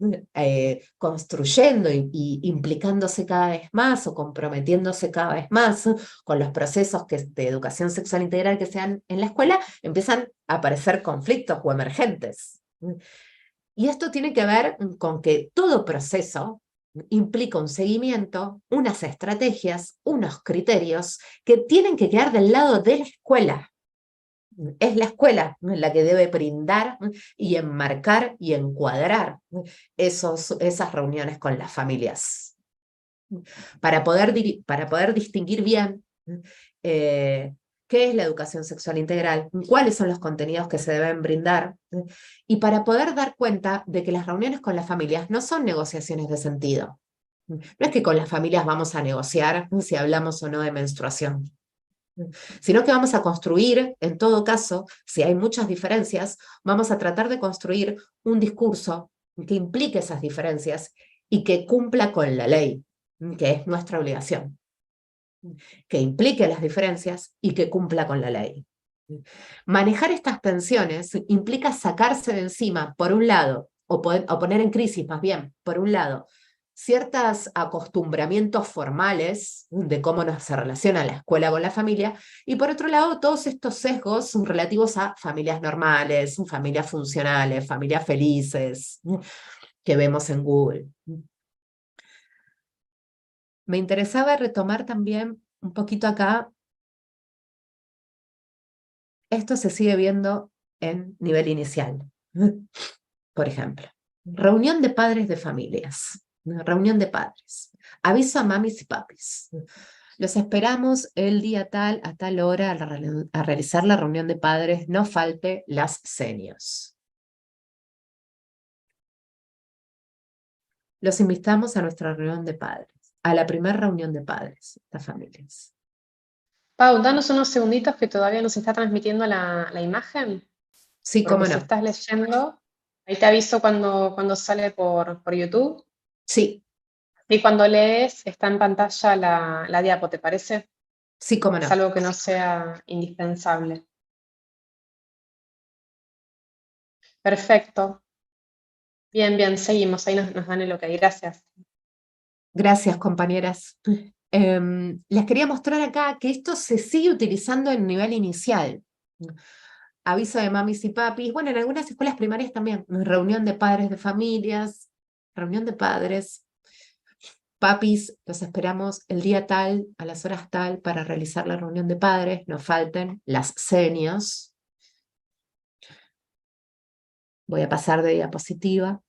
[SPEAKER 1] construyendo y implicándose cada vez más o comprometiéndose cada vez más con los procesos de educación sexual integral que sean en la escuela, empiezan a aparecer conflictos o emergentes. Y esto tiene que ver con que todo proceso implica un seguimiento, unas estrategias, unos criterios que tienen que quedar del lado de la escuela. Es la escuela la que debe brindar y enmarcar y encuadrar esas reuniones con las familias. Para poder distinguir bien qué es la educación sexual integral, cuáles son los contenidos que se deben brindar, y para poder dar cuenta de que las reuniones con las familias no son negociaciones de sentido. No es que con las familias vamos a negociar si hablamos o no de menstruación, sino que vamos a construir, en todo caso, si hay muchas diferencias, vamos a tratar de construir un discurso que implique esas diferencias y que cumpla con la ley, que es nuestra obligación, que implique las diferencias y que cumpla con la ley. Manejar estas tensiones implica sacarse de encima, por un lado, o poner en crisis más bien, por un lado, ciertos acostumbramientos formales de cómo se relaciona la escuela con la familia, y por otro lado, todos estos sesgos relativos a familias normales, familias funcionales, familias felices, que vemos en Google. Me interesaba retomar también un poquito acá, esto se sigue viendo en nivel inicial. Por ejemplo, reunión de padres de familias, reunión de padres, aviso a mamis y papis. Los esperamos el día tal, a tal hora, a realizar la reunión de padres, no falte las señas. Los invitamos a nuestra reunión de padres, a la primera reunión de padres, las familias.
[SPEAKER 2] Pau, danos unos segunditos que todavía nos está transmitiendo la imagen.
[SPEAKER 1] Sí,
[SPEAKER 2] Porque
[SPEAKER 1] cómo
[SPEAKER 2] si
[SPEAKER 1] no.
[SPEAKER 2] estás leyendo, ahí te aviso cuando sale por YouTube.
[SPEAKER 1] Sí,
[SPEAKER 2] Y cuando lees, está en pantalla la diapo, ¿te parece?
[SPEAKER 1] sí, cómo no.
[SPEAKER 2] Salvo que no sea indispensable. Perfecto. Bien, bien, seguimos. Ahí nos dan el ok. Gracias.
[SPEAKER 1] Gracias, compañeras. Les quería mostrar acá que esto se sigue utilizando en nivel inicial. Aviso de mamis y papis, bueno, en algunas escuelas primarias también, reunión de padres de familias, reunión de padres, papis, los esperamos el día tal, a las horas tal, para realizar la reunión de padres, no falten las señas. Voy a pasar de diapositiva.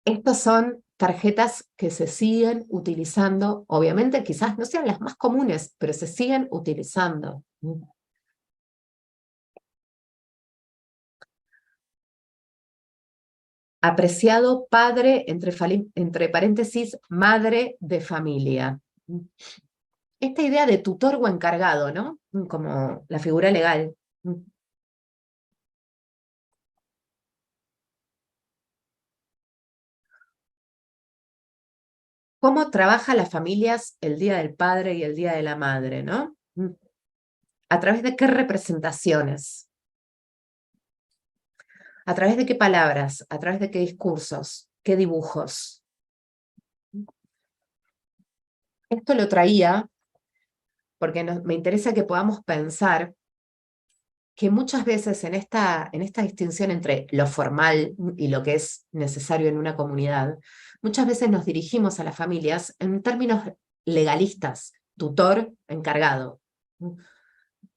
[SPEAKER 1] Estas son tarjetas que se siguen utilizando, obviamente quizás no sean las más comunes, pero se siguen utilizando. Apreciado padre, entre paréntesis, madre de familia. Esta idea de tutor o encargado, ¿no? Como la figura legal. ¿Cómo trabaja las familias el Día del Padre y el Día de la Madre, ¿no? ¿A través de qué representaciones? ¿A través de qué palabras? ¿A través de qué discursos? ¿Qué dibujos? Esto lo traía porque me interesa que podamos pensar que muchas veces en esta distinción entre lo formal y lo que es necesario en una comunidad, muchas veces nos dirigimos a las familias en términos legalistas, tutor, encargado.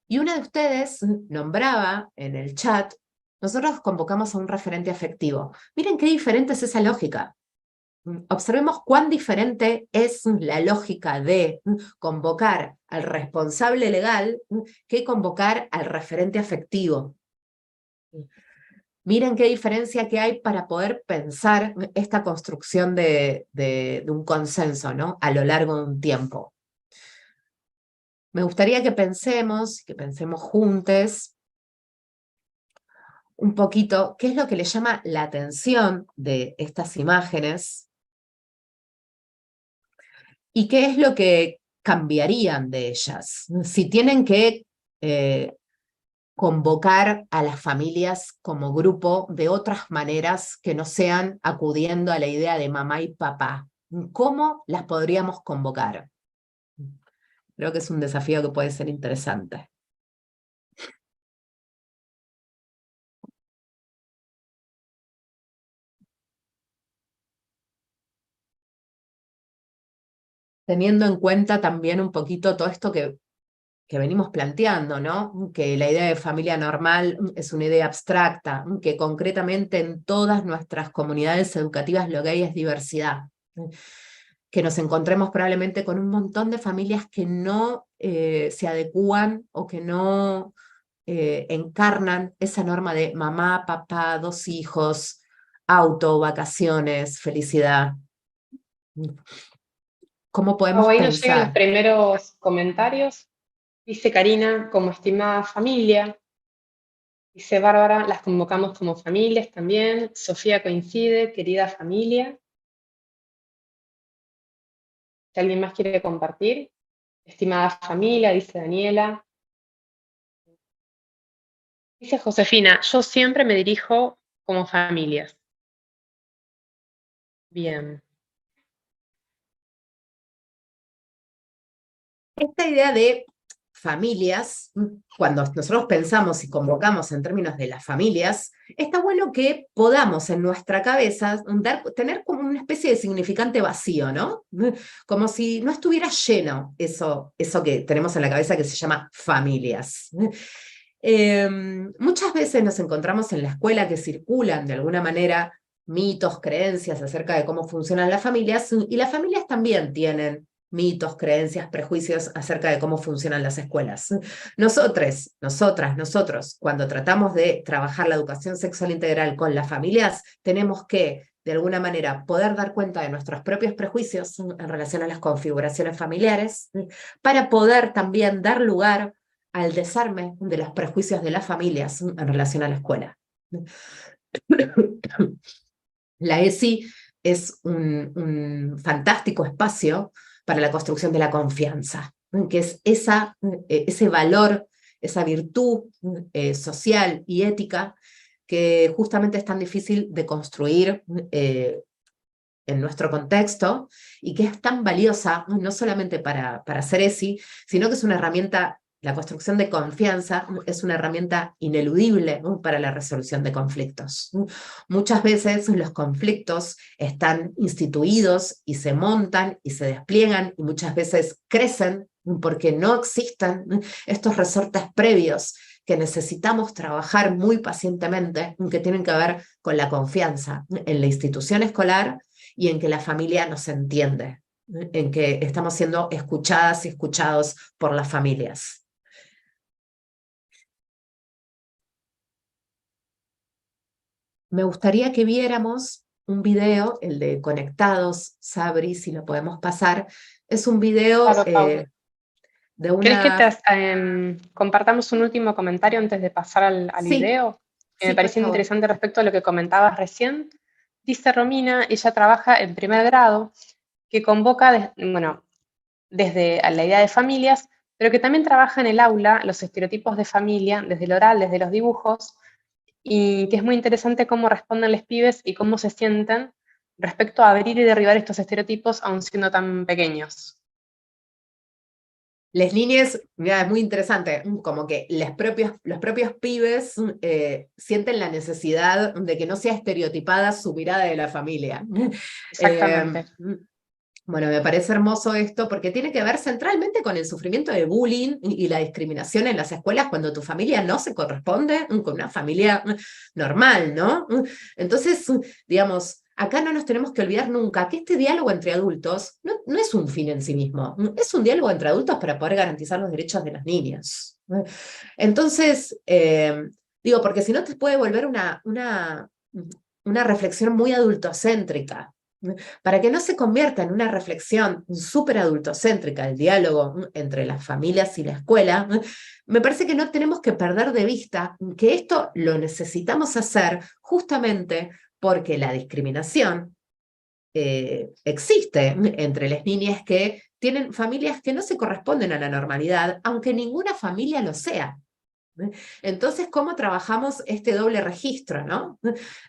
[SPEAKER 1] Y una de ustedes nombraba en el chat, nosotros convocamos a un referente afectivo. Miren qué diferente es esa lógica. Observemos cuán diferente es la lógica de convocar al responsable legal que convocar al referente afectivo. Miren qué diferencia que hay para poder pensar esta construcción de un consenso, ¿no? A lo largo de un tiempo. Me gustaría que pensemos juntos un poquito qué es lo que le llama la atención de estas imágenes y qué es lo que cambiarían de ellas. Si tienen que convocar a las familias como grupo de otras maneras que no sean acudiendo a la idea de mamá y papá, ¿cómo las podríamos convocar? Creo que es un desafío que puede ser interesante. Teniendo en cuenta también un poquito todo esto que venimos planteando, ¿no? Que la idea de familia normal es una idea abstracta, que concretamente en todas nuestras comunidades educativas lo que hay es diversidad. Que nos encontremos probablemente con un montón de familias que no se adecúan o que no encarnan esa norma de mamá, papá, 2 hijos, auto, vacaciones, felicidad. ¿Cómo podemos
[SPEAKER 2] Ahí nos llegan los
[SPEAKER 1] pensar?
[SPEAKER 2] primeros comentarios. Dice Karina, como estimada familia. Dice Bárbara, las convocamos como familias también. Sofía coincide, querida familia. Si alguien más quiere compartir. Estimada familia, dice Daniela. Dice Josefina, yo siempre me dirijo como familias. Bien.
[SPEAKER 1] Esta idea de familias, cuando nosotros pensamos y convocamos en términos de las familias, está bueno que podamos en nuestra cabeza tener como una especie de significante vacío, ¿no? Como si no estuviera lleno eso que tenemos en la cabeza que se llama familias. Muchas veces nos encontramos en la escuela que circulan de alguna manera mitos, creencias acerca de cómo funcionan las familias, y las familias también tienen mitos, creencias, prejuicios acerca de cómo funcionan las escuelas. Nosotros, cuando tratamos de trabajar la educación sexual integral con las familias, tenemos que, de alguna manera, poder dar cuenta de nuestros propios prejuicios en relación a las configuraciones familiares, para poder también dar lugar al desarme de los prejuicios de las familias en relación a la escuela. La ESI es un fantástico espacio para la construcción de la confianza, que es ese valor, esa virtud social y ética que justamente es tan difícil de construir en nuestro contexto y que es tan valiosa, no solamente para hacer ESI, sino que es una herramienta. La construcción de confianza es una herramienta ineludible para la resolución de conflictos. Muchas veces los conflictos están instituidos y se montan y se despliegan y muchas veces crecen porque no existen estos resortes previos que necesitamos trabajar muy pacientemente, que tienen que ver con la confianza en la institución escolar y en que la familia nos entiende, en que estamos siendo escuchadas y escuchados por las familias. Me gustaría que viéramos un video, el de Conectados, Sabri, si lo podemos pasar. Es un video
[SPEAKER 2] Claro, Pau.
[SPEAKER 1] de
[SPEAKER 2] ¿Querés que
[SPEAKER 1] una...
[SPEAKER 2] compartamos un último comentario antes de pasar al
[SPEAKER 1] Sí,
[SPEAKER 2] video? Que me
[SPEAKER 1] sí, por
[SPEAKER 2] pareció
[SPEAKER 1] favor.
[SPEAKER 2] interesante respecto a lo que comentabas recién. Dice Romina, ella trabaja en primer grado, que convoca, desde a la idea de familias, pero que también trabaja en el aula los estereotipos de familia, desde el oral, desde los dibujos, y que es muy interesante cómo responden los pibes y cómo se sienten respecto a abrir y derribar estos estereotipos aun siendo tan pequeños.
[SPEAKER 1] Las niñas, mira, es muy interesante, como que los propios pibes sienten la necesidad de que no sea estereotipada su mirada de la familia. Eh,
[SPEAKER 2] Exactamente.
[SPEAKER 1] bueno, me parece hermoso esto porque tiene que ver centralmente con el sufrimiento de bullying y la discriminación en las escuelas cuando tu familia no se corresponde con una familia normal, ¿no? Entonces, digamos, acá no nos tenemos que olvidar nunca que este diálogo entre adultos no es un fin en sí mismo, es un diálogo entre adultos para poder garantizar los derechos de las niñas. Entonces, digo, porque si no te puede volver una reflexión muy adultocéntrica, para que no se convierta en una reflexión súper adultocéntrica el diálogo entre las familias y la escuela, me parece que no tenemos que perder de vista que esto lo necesitamos hacer justamente porque la discriminación existe entre las niñas que tienen familias que no se corresponden a la normalidad, aunque ninguna familia lo sea. Entonces, ¿cómo trabajamos este doble registro, no?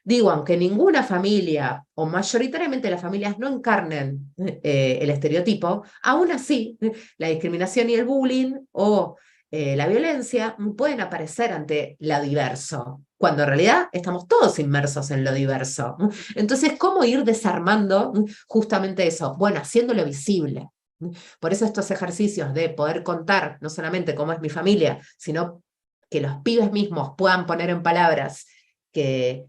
[SPEAKER 1] Digo, aunque ninguna familia, o mayoritariamente las familias no encarnen el estereotipo, aún así, la discriminación y el bullying o la violencia pueden aparecer ante lo diverso, cuando en realidad estamos todos inmersos en lo diverso. Entonces, ¿cómo ir desarmando justamente eso? Bueno, haciéndolo visible. Por eso estos ejercicios de poder contar no solamente cómo es mi familia, sino que los pibes mismos puedan poner en palabras que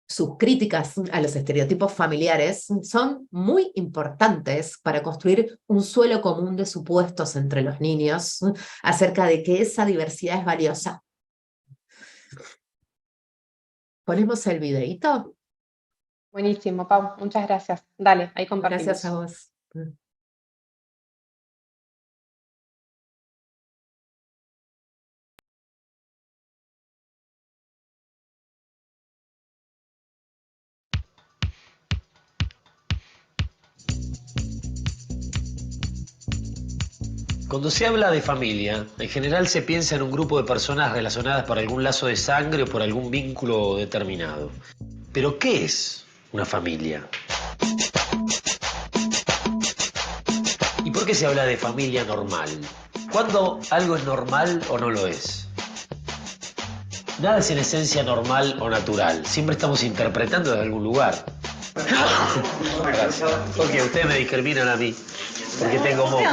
[SPEAKER 1] sus críticas a los estereotipos familiares son muy importantes para construir un suelo común de supuestos entre los niños acerca de que esa diversidad es valiosa. ¿Ponemos el videíto?
[SPEAKER 2] Buenísimo, Pau. Muchas gracias. Dale, ahí
[SPEAKER 1] Gracias a
[SPEAKER 2] compartimos.
[SPEAKER 1] vos.
[SPEAKER 3] Cuando se habla de familia, en general se piensa en un grupo de personas relacionadas por algún lazo de sangre o por algún vínculo determinado. Pero, ¿qué es una familia? ¿Y por qué se habla de familia normal? ¿Cuándo algo es normal o no lo es? Nada es en esencia normal o natural. Siempre estamos interpretando desde algún lugar. Gracias. Porque ustedes me discriminan a mí, porque tengo moco.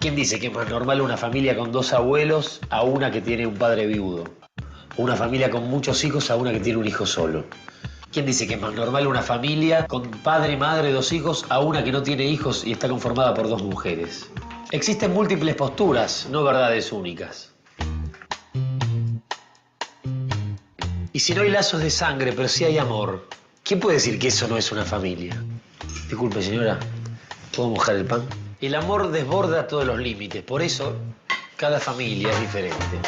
[SPEAKER 3] ¿Quién dice que es más normal una familia con 2 abuelos a una que tiene un padre viudo? O una familia con muchos hijos a una que tiene un hijo solo. ¿Quién dice que es más normal una familia con padre, madre, 2 hijos a una que no tiene hijos y está conformada por 2 mujeres? Existen múltiples posturas, no verdades únicas. Y si no hay lazos de sangre, pero sí hay amor, ¿quién puede decir que eso no es una familia? Disculpe, señora, ¿puedo mojar el pan? El amor desborda todos los límites, por eso cada familia es diferente.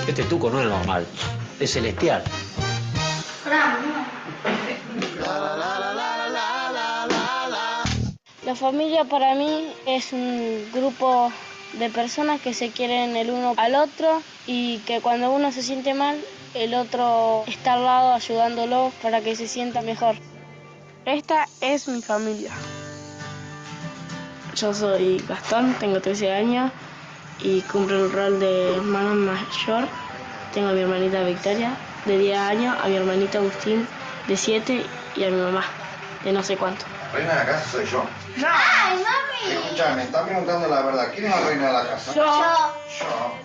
[SPEAKER 3] Este tuco no es normal, es celestial.
[SPEAKER 4] La familia para mí es un grupo de personas que se quieren el uno al otro y que cuando uno se siente mal, el otro está al lado ayudándolo para que se sienta mejor. Esta es mi familia. Yo soy Gastón, tengo 13 años y cumplo el rol de hermano mayor. Tengo a mi hermanita Victoria, de 10 años, a mi hermanito Agustín, de 7, y a mi mamá, de no sé cuánto.
[SPEAKER 5] Reina de la casa soy yo.
[SPEAKER 4] ¡No! ¡Ay, mami!
[SPEAKER 5] Escuchame, me están preguntando la verdad. ¿Quién es la reina de la casa?
[SPEAKER 4] Yo.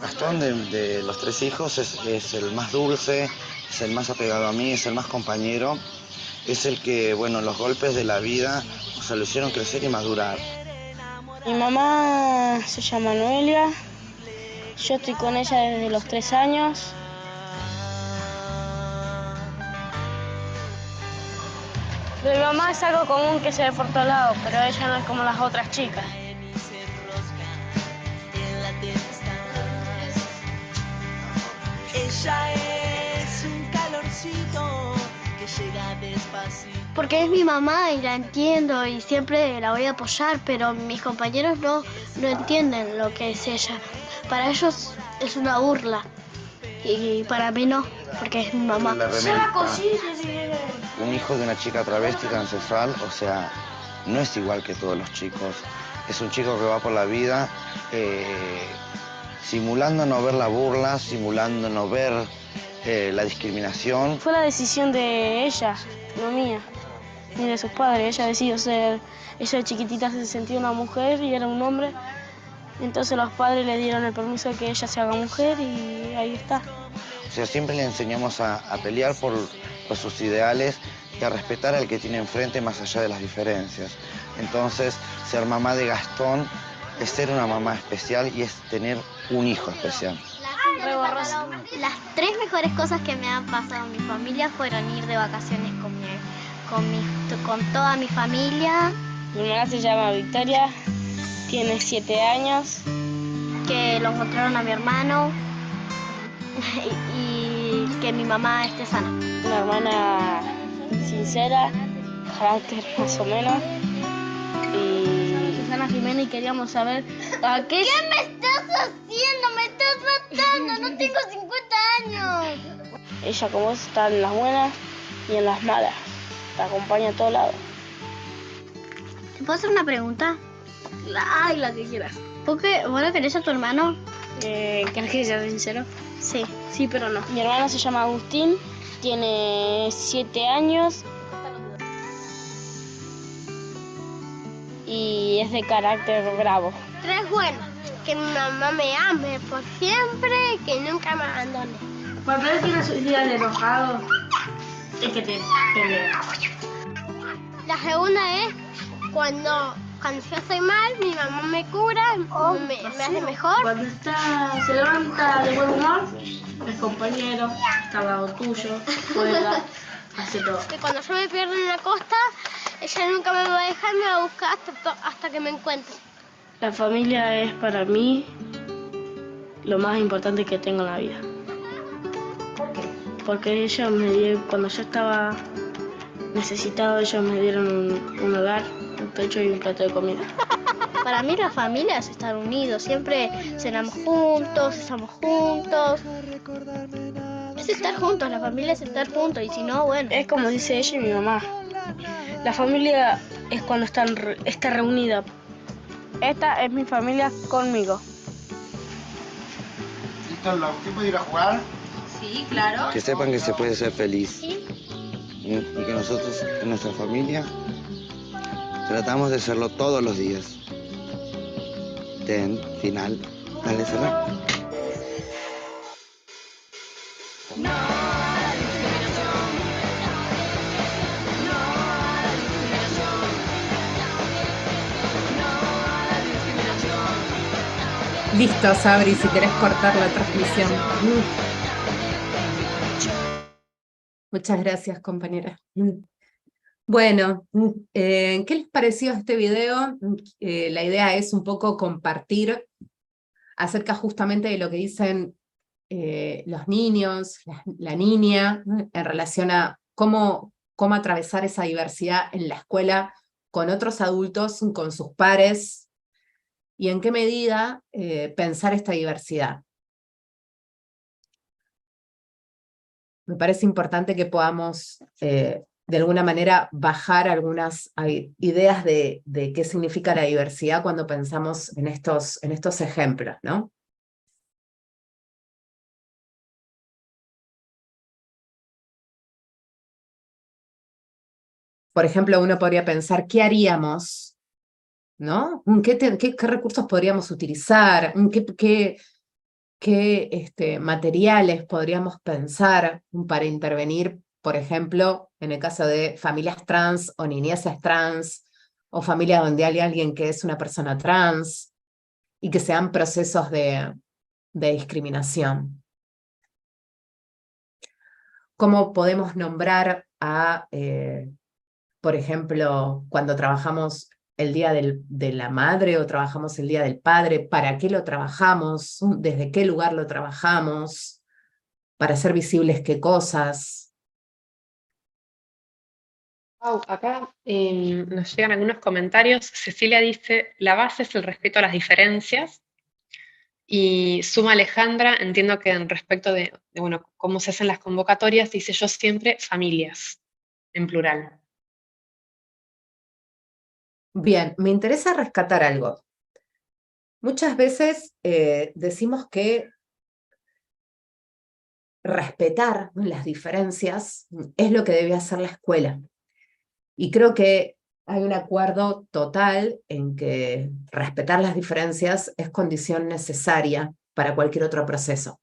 [SPEAKER 5] Gastón, de los 3 hijos, es el más dulce, es el más apegado a mí, es el más compañero. Es el que, bueno, los golpes de la vida, o sea, lo hicieron crecer y madurar.
[SPEAKER 4] Mi mamá se llama Noelia. Yo estoy con ella desde los 3 años. De mi mamá es algo común que se ve por todos lados, pero ella no es como las otras chicas.
[SPEAKER 6] Ella es un calorcito que llega despacito.
[SPEAKER 7] Porque es mi mamá y la entiendo y siempre la voy a apoyar, pero mis compañeros no entienden lo que es ella. Para ellos es una burla y para mí no, porque es mi mamá.
[SPEAKER 5] La remera. Un hijo de una chica travesti transexual, o sea, no es igual que todos los chicos. Es un chico que va por la vida simulando no ver la burla, simulando no ver la discriminación.
[SPEAKER 4] Fue la decisión de ella, no mía, ni de sus padres. Ella decidió ser, ella de chiquitita se sentía una mujer y era un hombre. Entonces los padres le dieron el permiso de que ella se haga mujer y ahí está.
[SPEAKER 5] O sea, siempre le enseñamos a pelear por sus ideales y a respetar al que tiene enfrente más allá de las diferencias. Entonces, ser mamá de Gastón es ser una mamá especial y es tener un hijo especial.
[SPEAKER 7] Las 3 mejores cosas que me han pasado en mi familia fueron ir de vacaciones con toda mi familia.
[SPEAKER 4] Mi mamá se llama Victoria, tiene 7 años.
[SPEAKER 7] Que lo encontraron a mi hermano y que mi mamá esté sana.
[SPEAKER 4] Una hermana sincera, carácter más o menos. Y Susana Jiménez, y queríamos saber a qué...
[SPEAKER 7] ¿Qué me estás haciendo? ¡Me estás matando! ¡No tengo 50 años!
[SPEAKER 4] Ella como vos está en las buenas y en las malas. Te acompaña a todos lados.
[SPEAKER 7] ¿Te puedo hacer una pregunta?
[SPEAKER 4] Ay, la que quieras.
[SPEAKER 7] ¿Vos no querés a tu hermano?
[SPEAKER 4] ¿Querés que sea sincero?
[SPEAKER 7] Sí.
[SPEAKER 4] Sí, pero no. Mi hermano se llama Agustín, tiene 7 años. Y es de carácter bravo.
[SPEAKER 7] 3 buenas. Que mi mamá me ame por siempre, que nunca me abandone.
[SPEAKER 4] Cuando él tiene sus días de enojado, es que te pelea.
[SPEAKER 7] La segunda es cuando yo estoy mal, mi mamá me cura, me hace mejor.
[SPEAKER 4] Cuando se levanta de buen humor, es compañero, está al lado tuyo, juega, hace todo.
[SPEAKER 7] Que cuando yo me pierdo en la costa, ella nunca me va a dejar, me va a buscar hasta que me encuentre.
[SPEAKER 4] La familia es para mí lo más importante que tengo en la vida.
[SPEAKER 1] ¿Por qué?
[SPEAKER 4] Porque ellos cuando yo estaba necesitado, ellos me dieron un hogar, un techo y un plato de comida.
[SPEAKER 7] Para mí la familia es estar unidos, siempre cenamos juntos, estamos juntos. Es estar juntos, la familia es estar juntos y si no, bueno.
[SPEAKER 4] Es como dice ella y mi mamá. La familia es cuando está reunida. Esta es mi familia conmigo.
[SPEAKER 8] ¿Listo? ¿Usted puede ir a jugar?
[SPEAKER 1] Sí, claro.
[SPEAKER 5] Que sepan que se puede ser feliz. Y que nosotros, en nuestra familia, tratamos de serlo todos los días. Final. Dale, cerrar.
[SPEAKER 1] Listo, Sabri, si querés cortar la transmisión. Muchas gracias, compañera. Bueno, ¿qué les pareció este video? La idea es un poco compartir acerca justamente de lo que dicen los niños, la niña, en relación a cómo atravesar esa diversidad en la escuela con otros adultos, con sus pares, y en qué medida pensar esta diversidad. Me parece importante que podamos, de alguna manera, bajar algunas ideas de qué significa la diversidad cuando pensamos en estos ejemplos, ¿no? Por ejemplo, uno podría pensar, ¿qué haríamos? ¿No? ¿Qué recursos podríamos utilizar? ¿Qué materiales podríamos pensar para intervenir, por ejemplo, en el caso de familias trans o niñeces trans, o familias donde hay alguien que es una persona trans, y que sean procesos de discriminación? ¿Cómo podemos nombrar por ejemplo, cuando trabajamos el Día de la Madre o trabajamos el Día del Padre? ¿Para qué lo trabajamos? ¿Desde qué lugar lo trabajamos? ¿Para hacer visibles qué cosas?
[SPEAKER 2] Acá nos llegan algunos comentarios. Cecilia dice, la base es el respeto a las diferencias. Y suma Alejandra, entiendo que en respecto de bueno, cómo se hacen las convocatorias, dice yo siempre familias, en plural.
[SPEAKER 1] Bien, me interesa rescatar algo. Muchas veces decimos que respetar las diferencias es lo que debe hacer la escuela. Y creo que hay un acuerdo total en que respetar las diferencias es condición necesaria para cualquier otro proceso.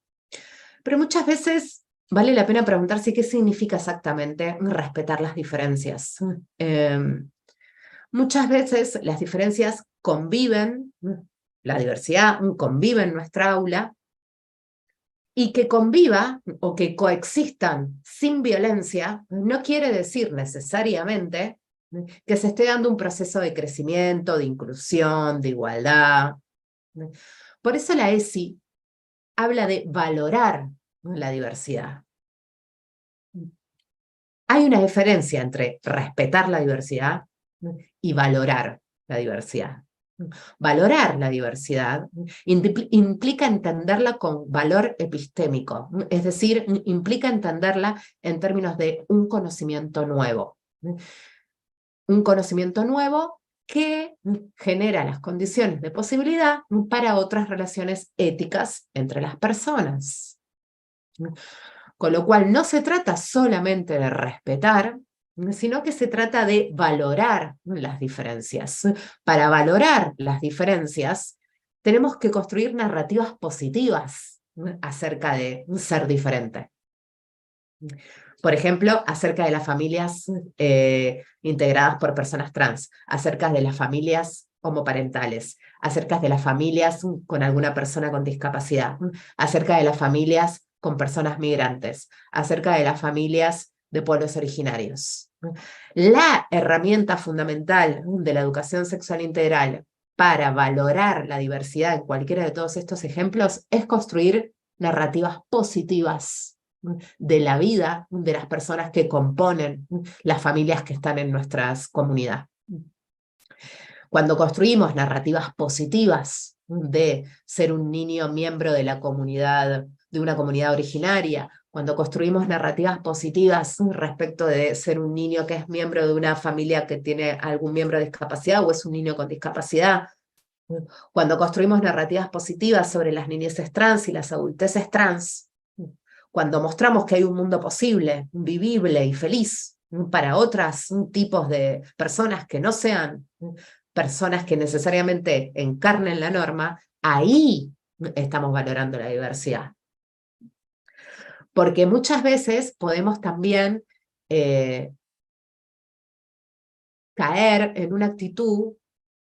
[SPEAKER 1] Pero muchas veces vale la pena preguntarse qué significa exactamente respetar las diferencias. Muchas veces las diferencias conviven, la diversidad convive en nuestra aula, y que conviva o que coexistan sin violencia no quiere decir necesariamente que se esté dando un proceso de crecimiento, de inclusión, de igualdad. Por eso la ESI habla de valorar la diversidad. Hay una diferencia entre respetar la diversidad y valorar la diversidad. Valorar la diversidad implica entenderla con valor epistémico, es decir, implica entenderla en términos de un conocimiento nuevo. Un conocimiento nuevo que genera las condiciones de posibilidad para otras relaciones éticas entre las personas. Con lo cual no se trata solamente de respetar, sino que se trata de valorar las diferencias. Para valorar las diferencias, tenemos que construir narrativas positivas acerca de ser diferente. Por ejemplo, acerca de las familias integradas por personas trans, acerca de las familias homoparentales, acerca de las familias con alguna persona con discapacidad, acerca de las familias con personas migrantes, acerca de las familias de pueblos originarios. La herramienta fundamental de la educación sexual integral para valorar la diversidad en cualquiera de todos estos ejemplos es construir narrativas positivas de la vida de las personas que componen las familias que están en nuestras comunidades. Cuando construimos narrativas positivas de ser un niño miembro de la comunidad, de una comunidad originaria, cuando construimos narrativas positivas respecto de ser un niño que es miembro de una familia que tiene algún miembro de discapacidad o es un niño con discapacidad, cuando construimos narrativas positivas sobre las niñeces trans y las adulteces trans, cuando mostramos que hay un mundo posible, vivible y feliz para otros tipos de personas que no sean personas que necesariamente encarnen la norma, ahí estamos valorando la diversidad. Porque muchas veces podemos también caer en una actitud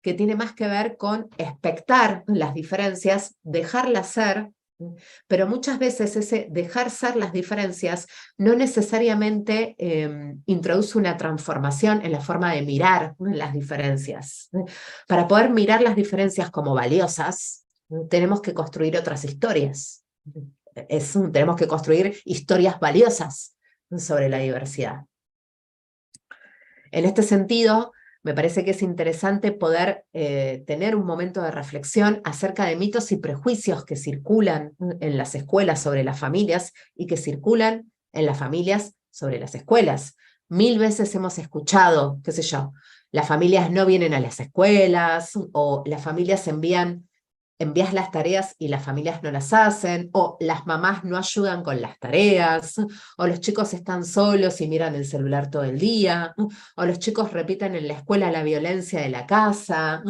[SPEAKER 1] que tiene más que ver con expectar las diferencias, dejarlas ser, pero muchas veces ese dejar ser las diferencias no necesariamente introduce una transformación en la forma de mirar las diferencias. Para poder mirar las diferencias como valiosas, tenemos que construir otras historias. Tenemos que construir historias valiosas sobre la diversidad. En este sentido, me parece que es interesante poder tener un momento de reflexión acerca de mitos y prejuicios que circulan en las escuelas sobre las familias y que circulan en las familias sobre las escuelas. 1000 veces hemos escuchado, qué sé yo, las familias no vienen a las escuelas, o las familias envías las tareas y las familias no las hacen, o las mamás no ayudan con las tareas, o los chicos están solos y miran el celular todo el día, o los chicos repiten en la escuela la violencia de la casa,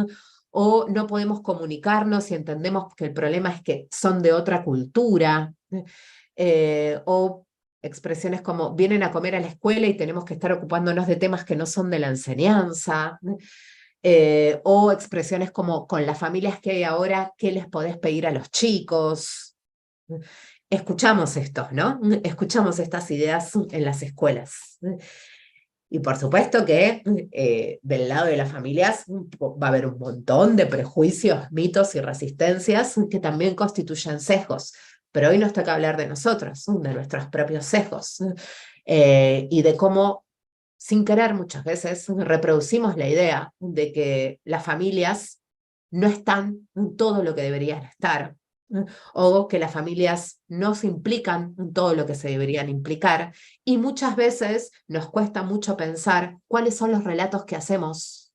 [SPEAKER 1] o no podemos comunicarnos y entendemos que el problema es que son de otra cultura, o expresiones como vienen a comer a la escuela y tenemos que estar ocupándonos de temas que no son de la enseñanza, o expresiones como con las familias que hay ahora, ¿qué les podés pedir a los chicos? Escuchamos esto, ¿no? Escuchamos estas ideas en las escuelas. Y por supuesto que del lado de las familias va a haber un montón de prejuicios, mitos y resistencias que también constituyen sesgos. Pero hoy nos toca hablar de nosotros, de nuestros propios sesgos, y de cómo, sin querer muchas veces, reproducimos la idea de que las familias no están en todo lo que deberían estar, o que las familias no se implican en todo lo que se deberían implicar, y muchas veces nos cuesta mucho pensar cuáles son los relatos que hacemos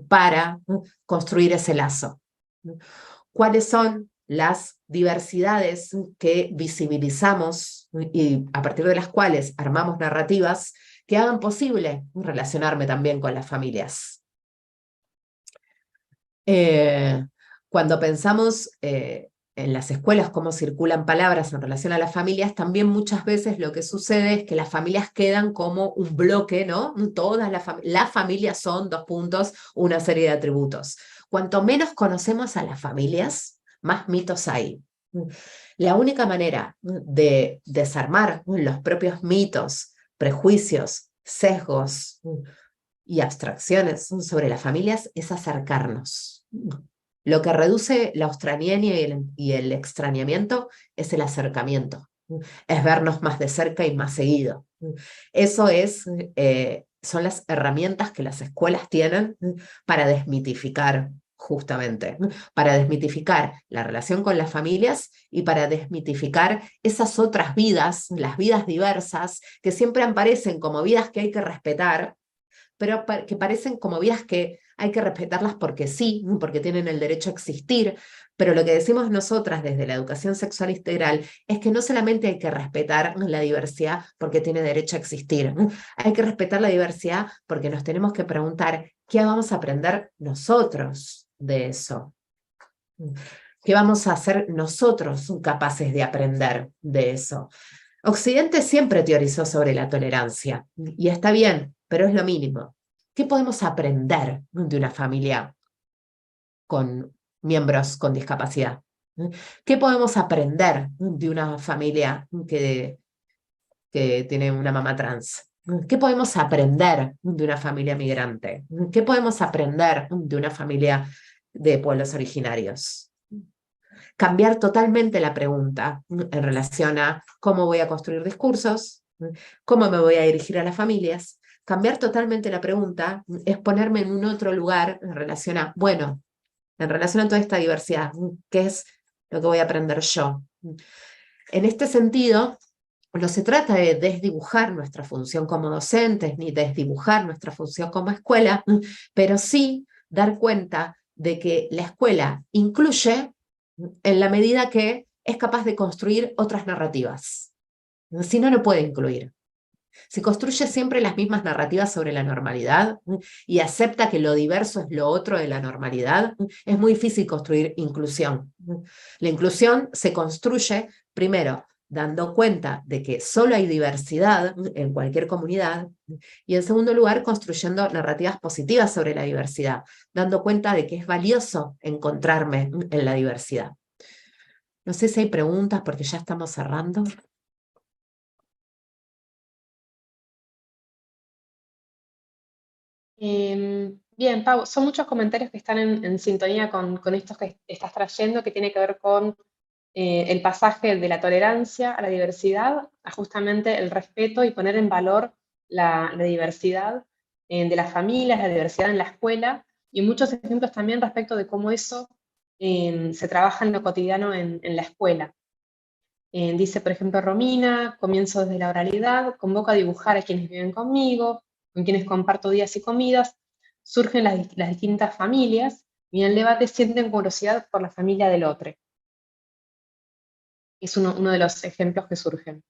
[SPEAKER 1] para construir ese lazo. ¿Cuáles son las diversidades que visibilizamos y a partir de las cuales armamos narrativas que hagan posible relacionarme también con las familias? Cuando pensamos en las escuelas cómo circulan palabras en relación a las familias, también muchas veces lo que sucede es que las familias quedan como un bloque, ¿no? Todas las familias son, dos puntos, una serie de atributos. Cuanto menos conocemos a las familias, más mitos hay. La única manera de desarmar los propios mitos, prejuicios, sesgos y abstracciones sobre las familias es acercarnos. Lo que reduce la austranienia y el extrañamiento es el acercamiento, es vernos más de cerca y más seguido. Eso son las herramientas que las escuelas tienen para desmitificar, justamente, para desmitificar la relación con las familias y para desmitificar esas otras vidas, las vidas diversas, que siempre aparecen como vidas que hay que respetar, pero que parecen como vidas que hay que respetarlas porque sí, porque tienen el derecho a existir, pero lo que decimos nosotras desde la educación sexual integral es que no solamente hay que respetar la diversidad porque tiene derecho a existir, hay que respetar la diversidad porque nos tenemos que preguntar qué vamos a aprender nosotros de eso. ¿Qué vamos a hacer nosotros capaces de aprender de eso? Occidente siempre teorizó sobre la tolerancia, y está bien, pero es lo mínimo. ¿Qué podemos aprender de una familia con miembros con discapacidad? ¿Qué podemos aprender de una familia que tiene una mamá trans? ¿Qué podemos aprender de una familia migrante? ¿Qué podemos aprender de una familia de pueblos originarios? Cambiar totalmente la pregunta en relación a cómo voy a construir discursos, cómo me voy a dirigir a las familias. Cambiar totalmente la pregunta es ponerme en un otro lugar en relación a, bueno, en relación a toda esta diversidad, ¿qué es lo que voy a aprender yo? En este sentido, no se trata de desdibujar nuestra función como docentes, ni desdibujar nuestra función como escuela, pero sí dar cuenta de que la escuela incluye en la medida que es capaz de construir otras narrativas. Si no, no puede incluir. Si construye siempre las mismas narrativas sobre la normalidad y acepta que lo diverso es lo otro de la normalidad, es muy difícil construir inclusión. La inclusión se construye, primero, dando cuenta de que solo hay diversidad en cualquier comunidad, y en segundo lugar, construyendo narrativas positivas sobre la diversidad, dando cuenta de que es valioso encontrarme en la diversidad. No sé si hay preguntas porque ya estamos cerrando.
[SPEAKER 2] Bien, Pau, son muchos comentarios que están en sintonía con estos que estás trayendo, que tiene que ver con el pasaje de la tolerancia a la diversidad, a justamente el respeto y poner en valor la diversidad de las familias, la diversidad en la escuela, y muchos ejemplos también respecto de cómo eso se trabaja en lo cotidiano en la escuela. Dice, por ejemplo, Romina, comienzo desde la oralidad, convoco a dibujar a quienes viven conmigo, con quienes comparto días y comidas, surgen las distintas familias, y en el debate sienten curiosidad por la familia del otro. Es uno de los ejemplos que surgen.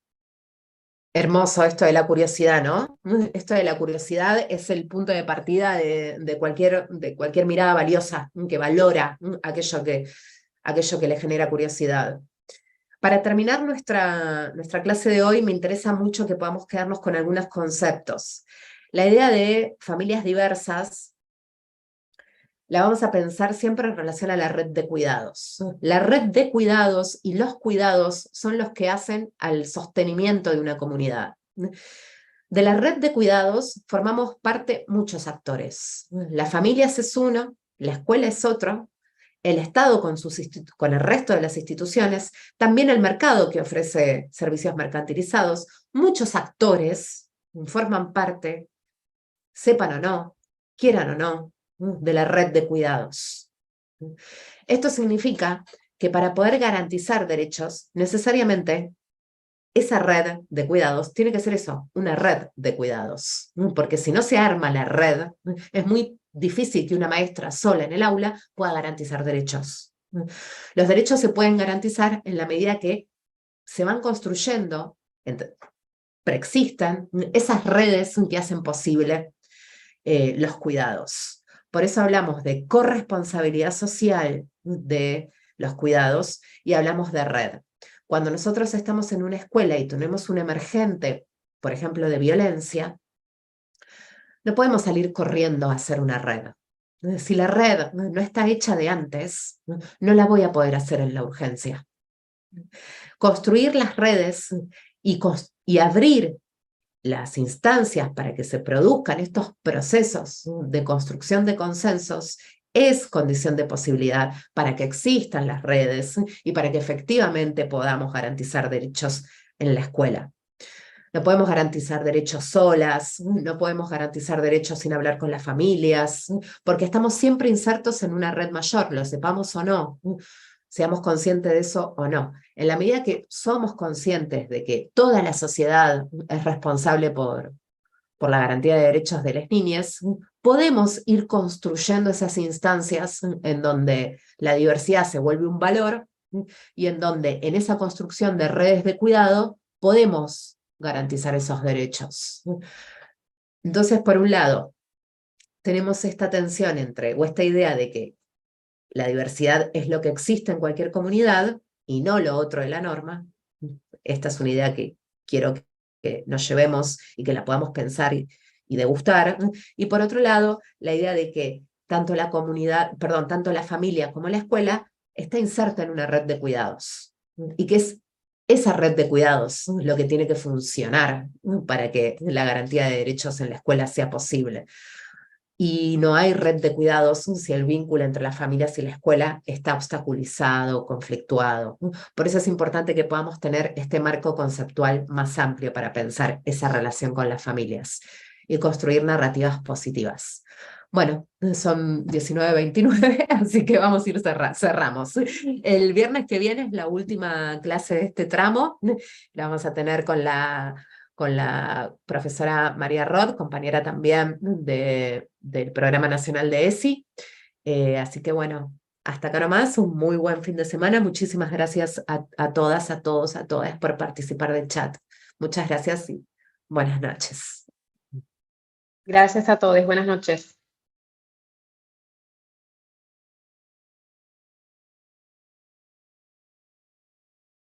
[SPEAKER 1] Hermoso esto de la curiosidad, ¿no? Esto de la curiosidad es el punto de partida de cualquier mirada valiosa, que valora aquello que le genera curiosidad. Para terminar nuestra clase de hoy, me interesa mucho que podamos quedarnos con algunos conceptos. La idea de familias diversas la vamos a pensar siempre en relación a la red de cuidados. La red de cuidados y los cuidados son los que hacen al sostenimiento de una comunidad. De la red de cuidados formamos parte muchos actores. La familia es uno, la escuela es otro, el Estado con el resto de las instituciones, también el mercado que ofrece servicios mercantilizados. Muchos actores forman parte, sepan o no, quieran o no, de la red de cuidados. Esto significa que para poder garantizar derechos, necesariamente esa red de cuidados tiene que ser eso, una red de cuidados, porque si no se arma la red, es muy difícil que una maestra sola en el aula pueda garantizar derechos. Los derechos se pueden garantizar en la medida que se van construyendo, preexistan esas redes que hacen posible los cuidados. Por eso hablamos de corresponsabilidad social de los cuidados y hablamos de red. Cuando nosotros estamos en una escuela y tenemos un emergente, por ejemplo, de violencia, no podemos salir corriendo a hacer una red. Si la red no está hecha de antes, no la voy a poder hacer en la urgencia. Construir las redes y abrir las instancias para que se produzcan estos procesos de construcción de consensos es condición de posibilidad para que existan las redes y para que efectivamente podamos garantizar derechos en la escuela. No podemos garantizar derechos solas, no podemos garantizar derechos sin hablar con las familias, porque estamos siempre insertos en una red mayor, lo sepamos o no, seamos conscientes de eso o no. En la medida que somos conscientes de que toda la sociedad es responsable por la garantía de derechos de las niñas, podemos ir construyendo esas instancias en donde la diversidad se vuelve un valor y en donde en esa construcción de redes de cuidado podemos garantizar esos derechos. Entonces, por un lado, tenemos esta tensión o esta idea de que la diversidad es lo que existe en cualquier comunidad y no lo otro de la norma. Esta es una idea que quiero que nos llevemos y que la podamos pensar y degustar. Y por otro lado, la idea de que tanto la familia como la escuela está inserta en una red de cuidados. Y que es esa red de cuidados lo que tiene que funcionar para que la garantía de derechos en la escuela sea posible. Y no hay red de cuidados si el vínculo entre las familias y la escuela está obstaculizado, conflictuado. Por eso es importante que podamos tener este marco conceptual más amplio para pensar esa relación con las familias y construir narrativas positivas. Bueno, son 19:29, así que vamos a ir cerramos. El viernes que viene es la última clase de este tramo, la vamos a tener con la profesora María Rod, compañera también del Programa Nacional de ESI. Así que bueno, hasta acá nomás, un muy buen fin de semana. Muchísimas gracias a todas, a todos, a todas por participar del chat. Muchas gracias y buenas noches.
[SPEAKER 2] Gracias a todos, buenas noches.